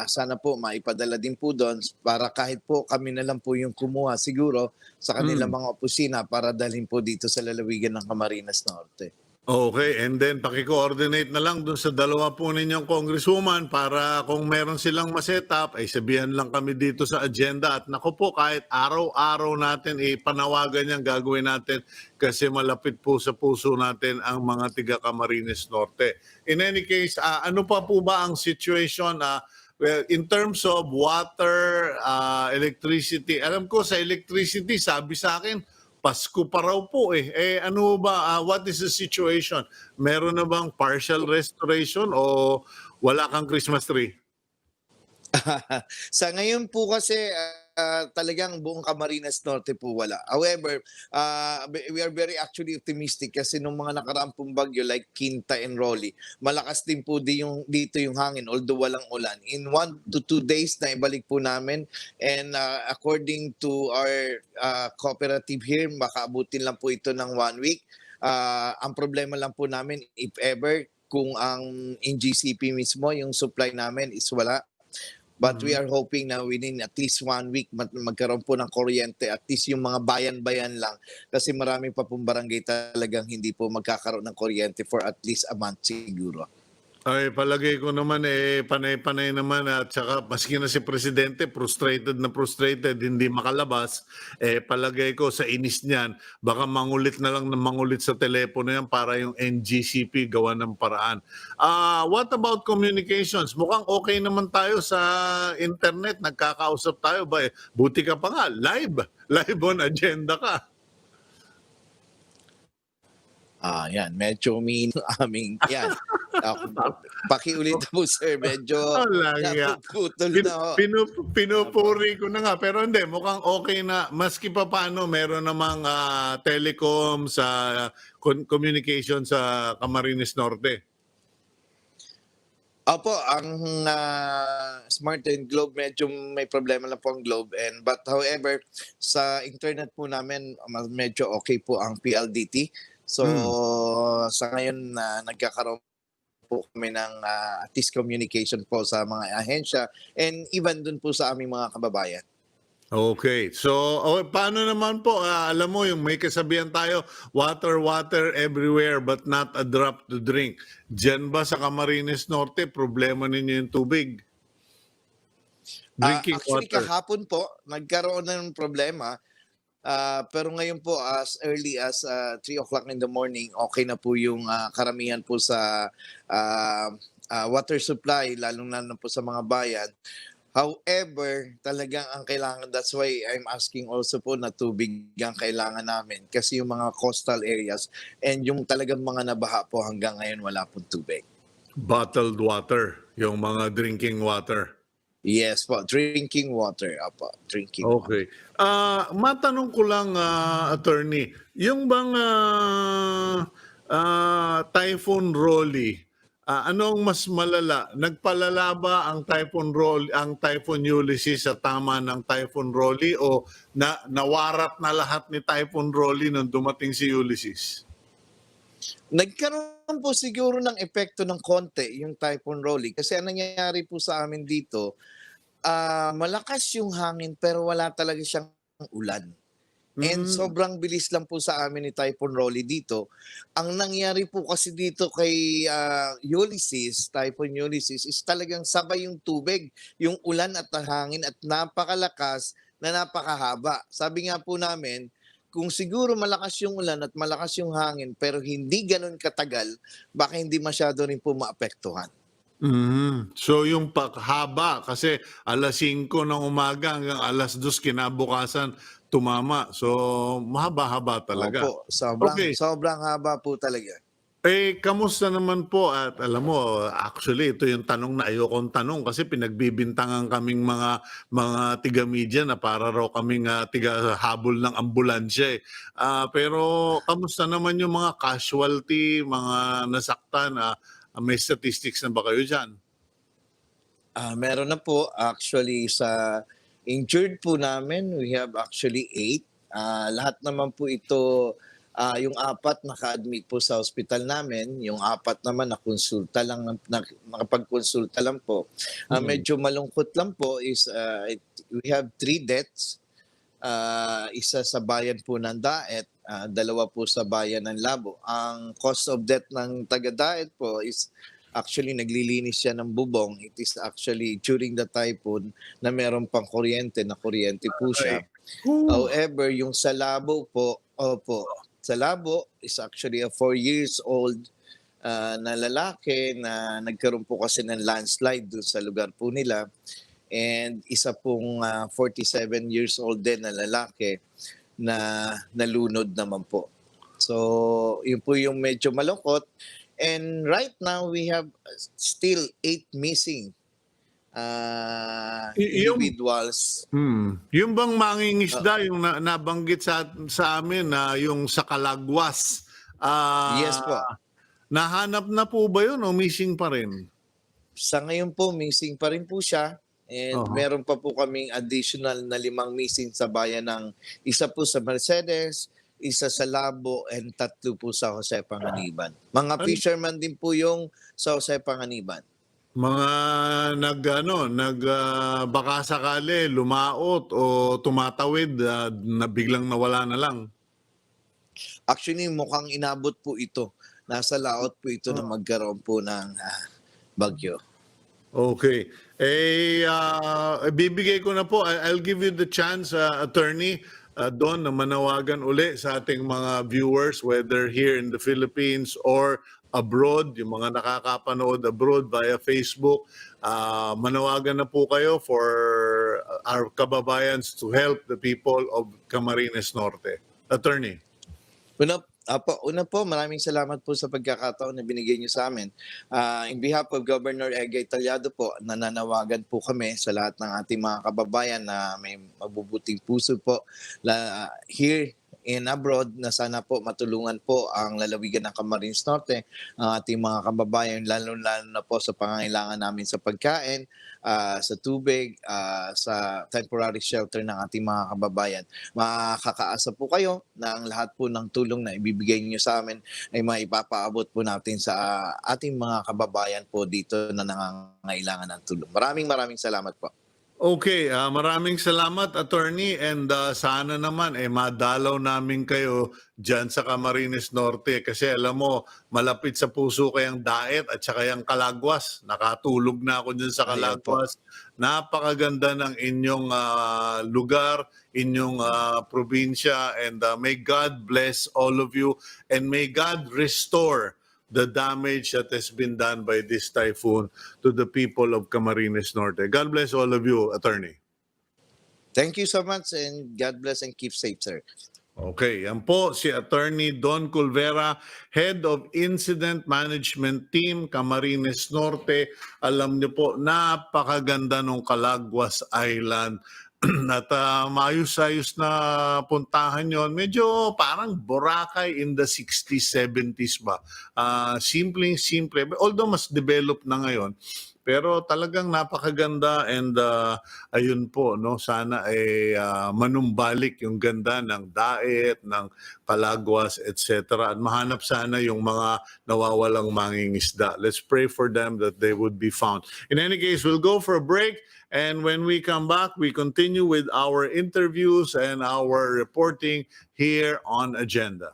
Sana po maipadala din po doon para kahit po kami na lang po yung kumuha siguro sa kanilang mga opisina para dalhin po dito sa lalawigan ng Camarines Norte. Okay, and then paki-coordinate na lang dun sa dalawa po ninyong congresswoman para kung meron silang ma-set up, ay sabihan lang kami dito sa agenda. At nako po, kahit araw-araw natin ipanawagan yan, gagawin natin kasi malapit po sa puso natin ang mga tiga Camarines Norte. In any case, ano pa po ba ang situation well, in terms of water, electricity? Alam ko sa electricity, sabi sa akin, Pasko pa raw po eh. Ano ba, what is the situation? Meron na bang partial restoration o wala kang Christmas tree? Sa ngayon po kasi talagang buong Camarines Norte po wala. However, we are very actually optimistic kasi nung mga nakaraang pong bagyo like Quinta and Rolly, malakas din po dito yung hangin although walang ulan. In 1 to 2 days na ibalik po namin and according to our cooperative here, makaabutin lang po ito ng 1 week. Ang problema lang po namin if ever kung ang NGCP mismo, yung supply namin is wala. But we are hoping na within at least 1 week magkaroon po ng kuryente, at least yung mga bayan-bayan lang. Kasi maraming pa pong barangay talagang hindi po magkakaroon ng kuryente for at least a month siguro. Ay, palagay ko naman panay-panay naman at saka maski na si Presidente frustrated, hindi makalabas, palagay ko sa inis niyan, baka mangulit na lang sa telepono yan para yung NGCP gawa ng paraan. What about communications? Mukhang okay naman tayo sa internet, nagkakausap tayo ba? Buti ka pa nga, live on agenda ka. Yan, medyo aming, yan. Pakiulit po sir, medyo napuputol na. Pinupuri ko na nga, pero hindi, mukhang okay na. Maski pa paano, meron namang telecom sa communication sa Camarines Norte. Opo, ang Smart and Globe, medyo may problema lang po ang Globe. But however, sa internet po namin, medyo okay po ang PLDT. So, sa ngayon, nagkakaroon po kami ng at least communication po sa mga ahensya and even dun po sa aming mga kababayan. Okay. So, paano naman po? Alam mo, yung may kasabihan tayo, water everywhere but not a drop to drink. Diyan ba sa Camarines Norte, problema ninyo yung tubig? Drinking Actually, water. kahapon po, nagkaroon ng problema. Pero ngayon po, as early as 3 o'clock in the morning, okay na po yung karamihan po sa water supply, lalong na po sa mga bayan. However, talagang ang kailangan, that's why I'm asking also po na tubig ang kailangan namin. Kasi yung mga coastal areas and yung talagang mga nabaha po hanggang ngayon wala pong tubig. Bottled water, yung mga drinking water. Yes po, drinking water. Apo, drinking water. Okay. Matanong ko lang, attorney, yung bang Typhoon Rolly, ano ang mas malala? Nagpalala ba ang Typhoon Ulysses sa tama ng Typhoon Rolly o nawarat na lahat ni Typhoon Rolly nung dumating si Ulysses? Nagkaroon po siguro ng epekto ng konti yung Typhoon Rolly kasi ang nangyayari po sa amin dito, malakas yung hangin pero wala talaga siyang ulan. And sobrang bilis lang po sa amin ni Typhoon Rolly dito. Ang nangyari po kasi dito kay Typhoon Ulysses is talagang sabay yung tubig, yung ulan at ang hangin at napakalakas na napakahaba. Sabi nga po namin, kung siguro malakas yung ulan at malakas yung hangin pero hindi ganun katagal, baka hindi masyado rin po maapektuhan. So yung paghaba, kasi 5:00 ng umaga hanggang 2:00 kinabukasan tumama. So mahaba-haba talaga. Opo, Okay. sobrang haba po talaga. Kamusta naman po? At alam mo, actually, ito yung tanong na ayokong tanong kasi pinagbibintangan kaming mga tiga-media na para raw kaming tiga-habol ng ambulansya. Pero kamusta naman yung mga casualty, mga nasaktan? May statistics na ba kayo dyan? Meron na po actually sa injured po namin, we have actually 8. Lahat naman po ito, yung 4 naka-admit po sa hospital namin, yung 4 naman nakonsulta lang, nakapag-konsulta lang po. Medyo malungkot lang po is we have 3 deaths. Isa sa bayan po ng Daet, 2 po sa bayan ng Labo. Ang cause of death ng taga-Daet po is actually naglilinis siya ng bubong. It is actually during the typhoon na meron pang kuryente po siya. However, yung sa Labo po, sa Labo is actually a 4 years old na lalaki na nagkaroon po kasi ng landslide doon sa lugar po nila. And isa pong 47 years old din na lalaki na nalunod naman po. So, yun po yung medyo malungkot. And right now, we have still 8 missing individuals. Yung bang mangingisda, yung nabanggit sa amin na yung sa Kalagwas, Yes po. nahanap na po ba yun o missing pa rin? Sa ngayon po, missing pa rin po siya. And meron pa po kaming additional na 5 missing sa bayan ng isa po sa Mercedes, isa sa Labo, and 3 po sa Jose Panganiban. Mga Ano? fisherman din po yung sa Jose Panganiban. Mga baka sakali lumaot o tumatawid na biglang nawala na lang. Actually, mukhang inabot po ito. Nasa laot po ito na magkaroon po ng bagyo. Okay. Bibigay ko na po. I'll give you the chance, attorney, Don, na manawagan uli sa ating mga viewers, whether here in the Philippines or abroad, yung mga nakakapanood abroad via Facebook. Manawagan na po kayo for our kababayans to help the people of Camarines Norte. Attorney. Una po, maraming salamat po sa pagkakataon na binigay niyo sa amin. In behalf of Governor Egay Talyado po, nananawagan po kami sa lahat ng ating mga kababayan na may mabubuting puso po here in abroad, na sana po matulungan po ang lalawigan ng Camarines Norte, ang ating mga kababayan, lalo-lalo na po sa pangangailangan namin sa pagkain, sa tubig, sa temporary shelter ng ating mga kababayan. Makakaasa po kayo na ang lahat po ng tulong na ibibigay niyo sa amin ay maipapaabot po natin sa ating mga kababayan po dito na nangangailangan ng tulong. Maraming salamat po. Okay, maraming salamat, attorney, and sana naman madalaw namin kayo diyan sa Camarines Norte, kasi alam mo, malapit sa puso kayang Daet at saka yung Calagwas. Nakatulog na ako diyan sa Calagwas. Napakaganda ng inyong lugar, inyong probinsya, and may God bless all of you, and may God restore the damage that has been done by this typhoon to the people of Camarines Norte. God bless all of you, attorney. Thank you so much, and God bless and keep safe, sir. Okay, yan po si Attorney Don Culvera, Head of Incident Management Team, Camarines Norte. Alam niyo po, napakaganda nung Calagwas Island. At maayos-ayos na puntahan yon. Medyo parang Boracay in the 60s, 70s ba. Simple. Although mas developed na ngayon. Pero talagang napakaganda, and ayun po, no, sana manumbalik yung ganda ng Daet, ng Calagwas, etc. At mahanap sana yung mga nawawalang mangingisda. Let's pray for them that they would be found. In any case, we'll go for a break. And when we come back, we continue with our interviews and our reporting here on Agenda.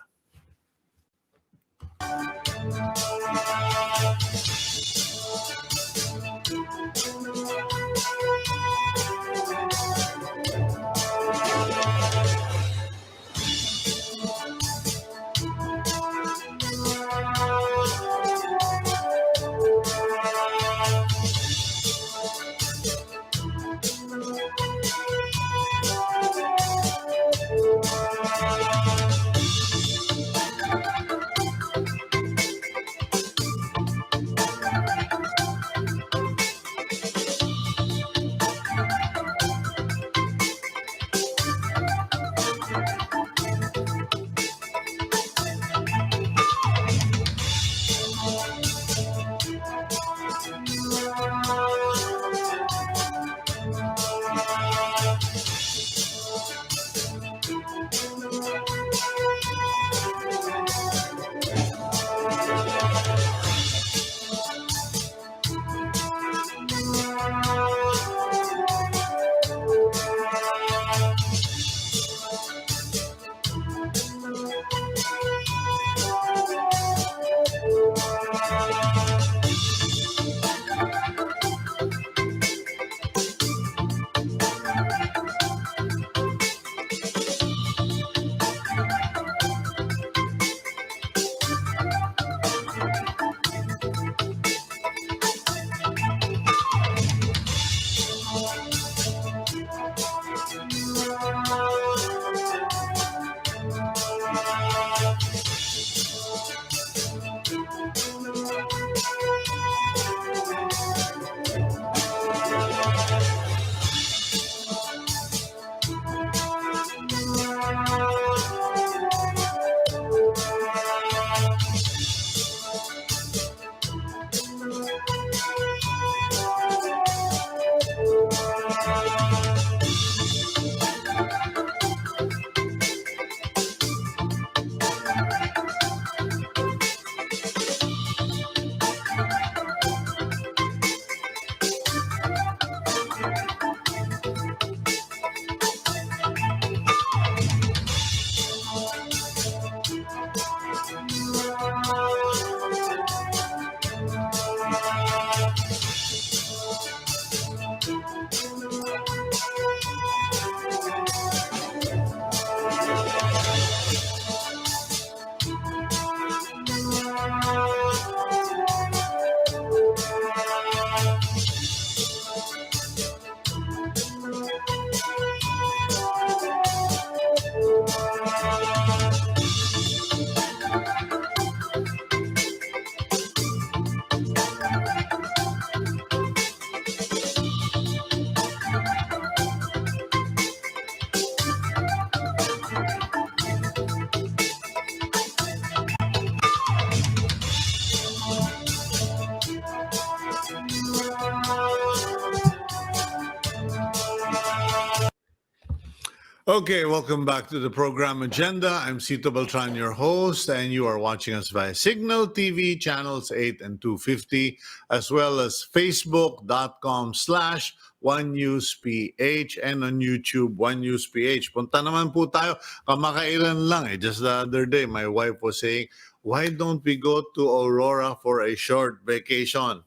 Okay, welcome back to the program Agenda. I'm Cito Beltran, your host, and you are watching us via Signal TV channels 8 and 250, as well as facebook.com/OneNewsPH and on YouTube, OneNewsPH. Punta naman po tayo, kamakailan lang eh. Just the other day, my wife was saying, why don't we go to Aurora for a short vacation?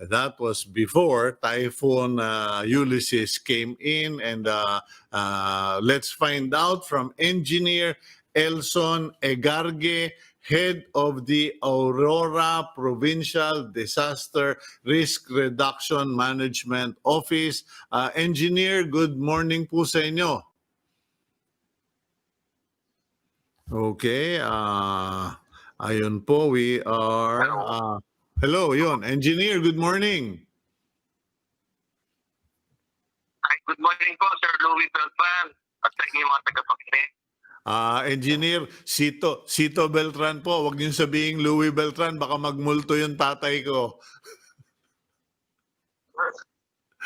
That was before Typhoon Ulysses came in, and let's find out from Engineer Elson Egarge, head of the Aurora Provincial Disaster Risk Reduction Management Office. Engineer, good morning po sa inyo. Okay, ayun po, we are... hello, yun. Engineer, good morning. Hi, good morning po, Sir Louis Beltran at sa inyong mga tagapakinig. Engineer, Cito Beltran po. Huwag niyo sabihin Louis Beltran, baka magmulto yung tatay ko.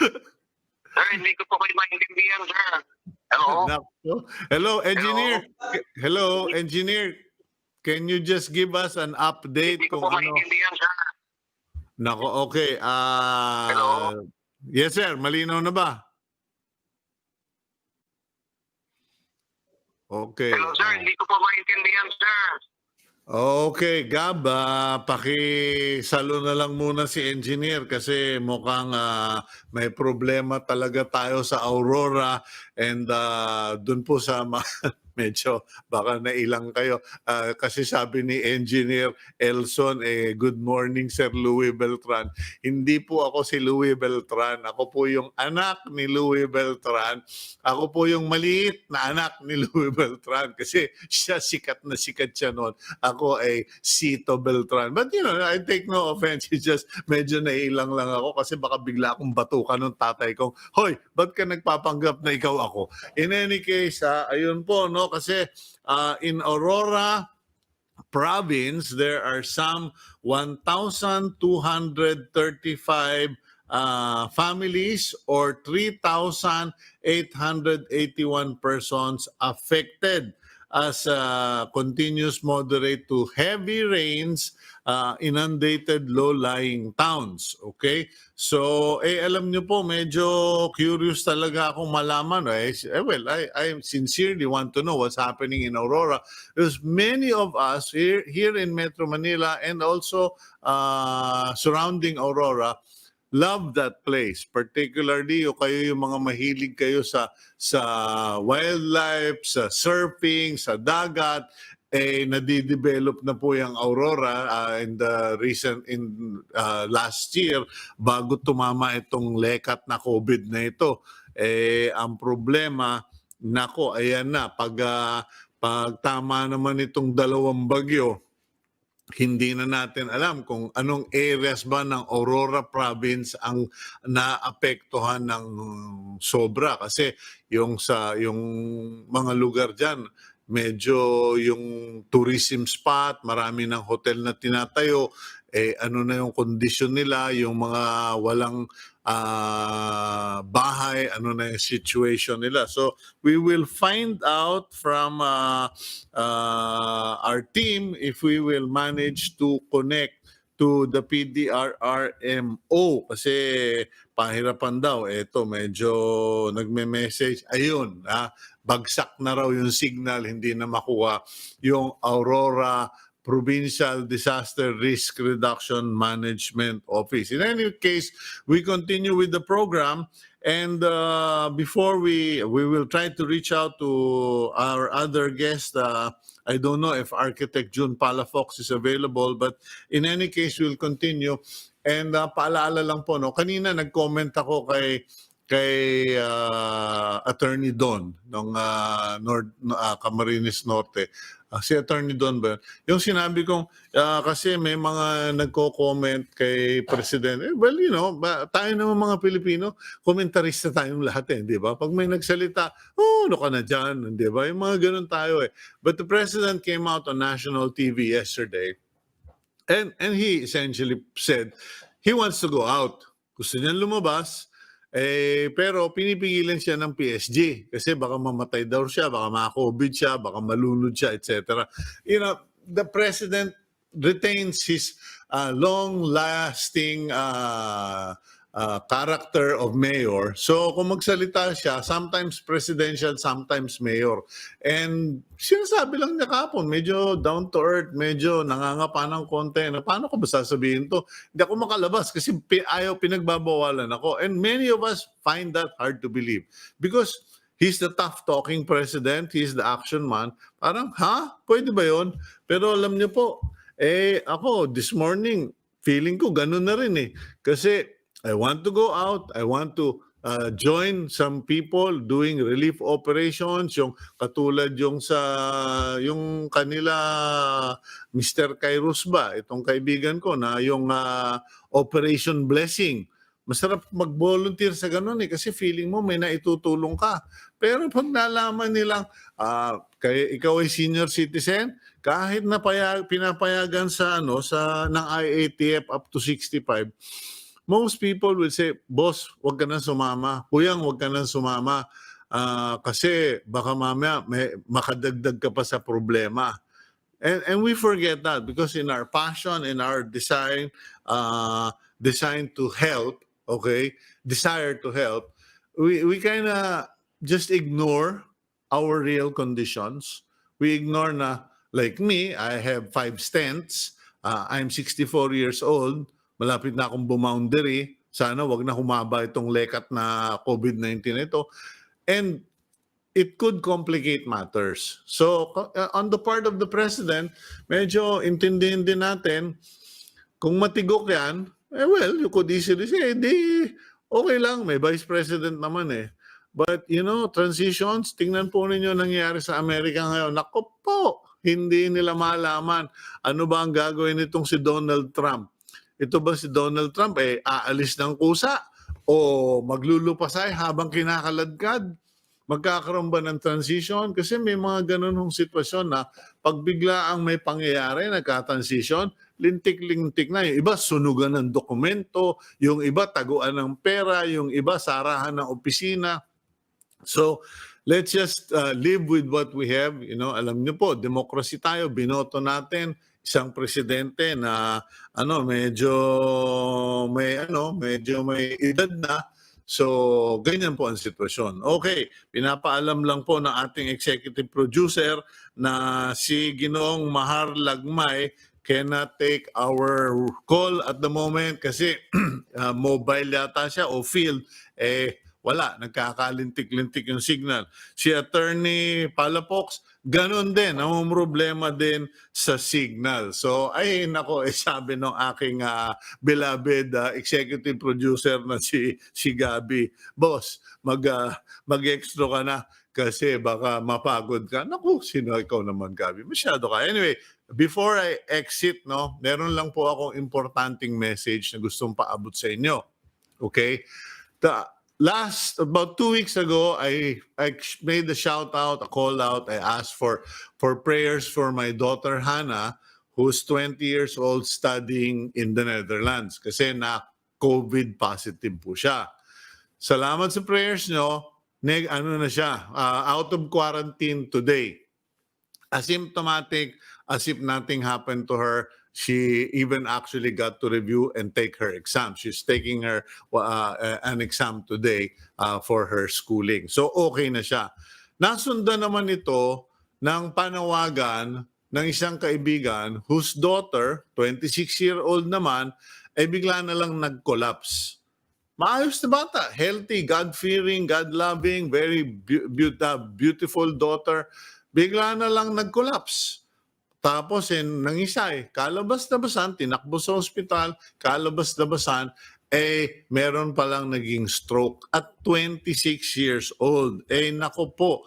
Sir, hindi ko po kayo maintindihan, sir. Hello? Hello, engineer. Hello, engineer. Can you just give us an update Hindi ko kung po ano? maintindihan, sir. Nako, okay. Hello? Yes, sir. Malinaw na ba? Okay. Hello, sir, hindi ko po maintindihan, sir. Okay, Gab, pakisalo na lang muna si engineer kasi mukhang may problema talaga tayo sa Aurora, and dun po sa medyo baka nailang kayo. Kasi sabi ni Engineer Elson, good morning Sir Louis Beltran. Hindi po ako si Louis Beltran. Ako po yung anak ni Louis Beltran. Ako po yung maliit na anak ni Louis Beltran kasi siya sikat na sikat siya noon. Ako ay Cito Beltran. But you know, I take no offense. It's just medyo nailang lang ako kasi baka bigla akong batukan ng tatay ko. Hoy, ba't ka nagpapanggap na ikaw ako? In any case, ayun po, no? Kasi in Aurora province, there are some 1,235 families or 3,881 persons affected as continuous moderate to heavy rains inundated low-lying towns. Okay? So, alam nyo po, medyo curious talaga akong malaman. Well, I sincerely want to know what's happening in Aurora. Because many of us here in Metro Manila and also surrounding Aurora love that place, particularly kayo yung mga mahilig kayo sa wildlife, sa surfing, sa dagat. Nadidevelop na po yung Aurora in last year bago tumama itong lekat na COVID na ito. Ang problema, nako, ayan na, pag tama naman itong dalawang bagyo, hindi na natin alam kung anong areas ba ng Aurora province ang naapektuhan ng sobra, kasi yung mga lugar diyan medyo yung tourism spot, marami ng hotel na tinatayo, ano na yung condition nila, yung mga walang bahay, ano na yung situation nila. So we will find out from our team if we will manage to connect to the PDRRMO kasi pahirapan daw. Ito, medyo nagme-message. Ayun, bagsak na raw yung signal, hindi na makuha yung Aurora Provincial Disaster Risk Reduction Management Office. In any case, we continue with the program, and before we will try to reach out to our other guest. I don't know if Architect June Palafox is available, but in any case, we'll continue. And paalala lang po, no, kanina nag-comment ako kay Attorney Don ng Camarines Norte. Si Attorney Don ba? Yung sinabi kong, kasi may mga nagko-comment kay President, well, you know, tayo naman mga Pilipino, komentarista tayong lahat di ba? Pag may nagsalita, ano ka na dyan, di ba? Yung mga ganun tayo But the President came out on national TV yesterday, and he essentially said, he wants to go out. Gusto niya lumabas, Pero pinipigilan siya ng PSG kasi baka mamatay daw siya, baka ma-COVID siya, baka malunod siya, etc. You know, the president retains his long-lasting character of mayor. So kung magsalita siya, sometimes presidential, sometimes mayor. And sinasabi lang niya kapon, medyo down to earth, medyo nangangapa ng konti. Na paano ko ba sasabihin to? Hindi ako makalabas kasi pinagbabawalan ako. And many of us find that hard to believe. Because he's the tough-talking president, he's the action man. Parang, pwede ba yun? Pero alam niyo po, ako this morning, feeling ko ganun na rin eh. Kasi I want to go out. I want to join some people doing relief operations, yung katulad yung kanila Mr. Kairos ba, itong kaibigan ko na yung Operation Blessing. Masarap mag-volunteer sa ganun eh kasi feeling mo may naitutulong ka. Pero pag nalaman nilang ikaw ay senior citizen, kahit na pinapayagan sa ng IATF up to 65, most people will say, boss, wag ka nang sumama. Kuyang, wag ka nang sumama. Kasi baka mamaya makadagdag ka pa sa problema. And we forget that because in our passion, in our design to help, desire to help, we kind of just ignore our real conditions. We ignore na, like me, I have 5 stents. I'm 64 years old. Malapit na akong bumoundary. Sana wag na humaba itong lekat na COVID-19 ito. And it could complicate matters. So on the part of the president, medyo intindihin din natin, kung matigok yan, well, you could easily say, okay lang, may vice president naman eh. But transitions, tingnan po ninyo nangyayari sa Amerika ngayon. Naku po, hindi nila malaman ano ba ang gagawin nitong si Donald Trump. Ito ba si Donald Trump aalis ng kusa o maglulupasay habang kinakaladkad? Magkakaroon ba ng transition? Kasi may mga ganun sitwasyon na pag bigla ang may pangyayari, nagka-transition, lintik-lintik na. Yung iba sunugan ng dokumento, yung iba taguan ng pera, yung iba sarahan ng opisina. So, let's just live with what we have. Alam niyo po, democracy tayo, binoto natin isang presidente na medyo may edad na. So, ganyan po ang sitwasyon. Okay, pinapaalam lang po ng ating executive producer na si Ginoong Mahar Lagmay cannot take our call at the moment kasi mobile yata siya o field. Wala, nagkakalintik-lintik yung signal. Si Attorney Palafox, ganun din, ang problema din sa signal. So, sabi ng aking beloved executive producer na si Gabi, boss, mag-extra ka na kasi baka mapagod ka. Naku, sino ikaw naman, Gabi? Masyado ka. Anyway, before I exit, meron lang po akong importanteng message na gustong paabot sa inyo. Okay? About 2 weeks ago, I made a shout out, a call out. I asked for prayers for my daughter Hannah, who's 20 years old studying in the Netherlands kasi na COVID positive po siya. Salamat sa prayers nyo. Na siya, out of quarantine today. Asymptomatic, as if nothing happened to her. She even actually got to review and take her exam. She's taking her an exam today for her schooling. So okay na siya. Nasundan naman ito ng panawagan ng isang kaibigan whose daughter, 26-year-old naman, ay bigla na lang nag-collapse. Maayos na bata, healthy, God-fearing, God-loving, very beautiful daughter. Bigla na lang nag-collapse. Tapos nangisay, kalabas-labasan, tinakbo sa ospital, kalabas-labasan, meron palang naging stroke at 26 years old. Nako po,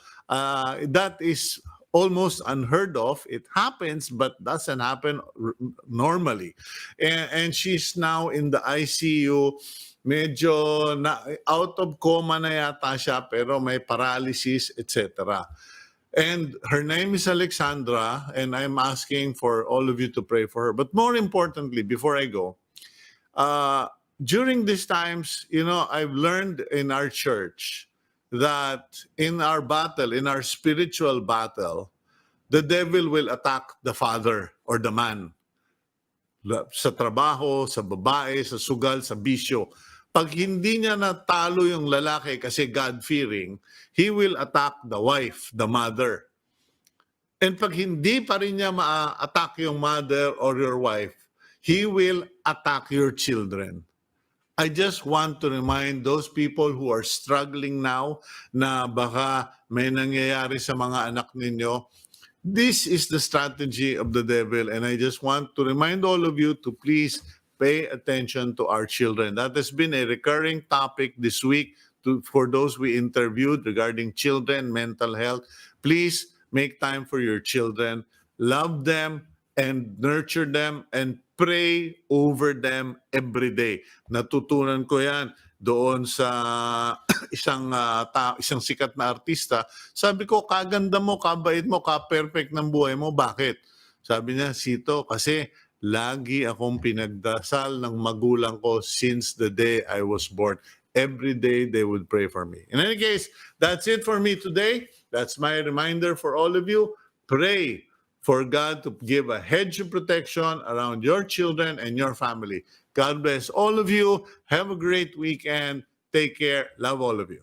that is almost unheard of. It happens, but doesn't happen normally. And she's now in the ICU. Medyo out of coma na yata siya, pero may paralysis, etc. And her name is Alexandra, and I'm asking for all of you to pray for her. But more importantly, before I go, during these times, I've learned in our church that in our battle, in our spiritual battle, the devil will attack the father or the man. Sa trabaho, sa babae, sa sugal, sa bisyo. Pag hindi niya natalo yung lalaki kasi God-fearing, he will attack the wife, the mother. And pag hindi pa rin niya ma-attack yung mother or your wife, he will attack your children. I just want to remind those people who are struggling now na baka may nangyayari sa mga anak ninyo. This is the strategy of the devil, and I just want to remind all of you to please pay attention to our children. That has been a recurring topic this week for those we interviewed regarding children, mental health. Please make time for your children, love them, and nurture them, and pray over them every day. Natutunan ko yan doon sa isang sikat na artista. Sabi ko, kaganda mo, kabait mo, ka-perfect ng buhay mo. Bakit? Sabi niya, Cito, kasi lagi akong pinagdasal ng magulang ko since the day I was born. Every day they would pray for me. In any case, that's it for me today. That's my reminder for all of you. Pray for God to give a hedge of protection around your children and your family. God bless all of you. Have a great weekend. Take care. Love all of you.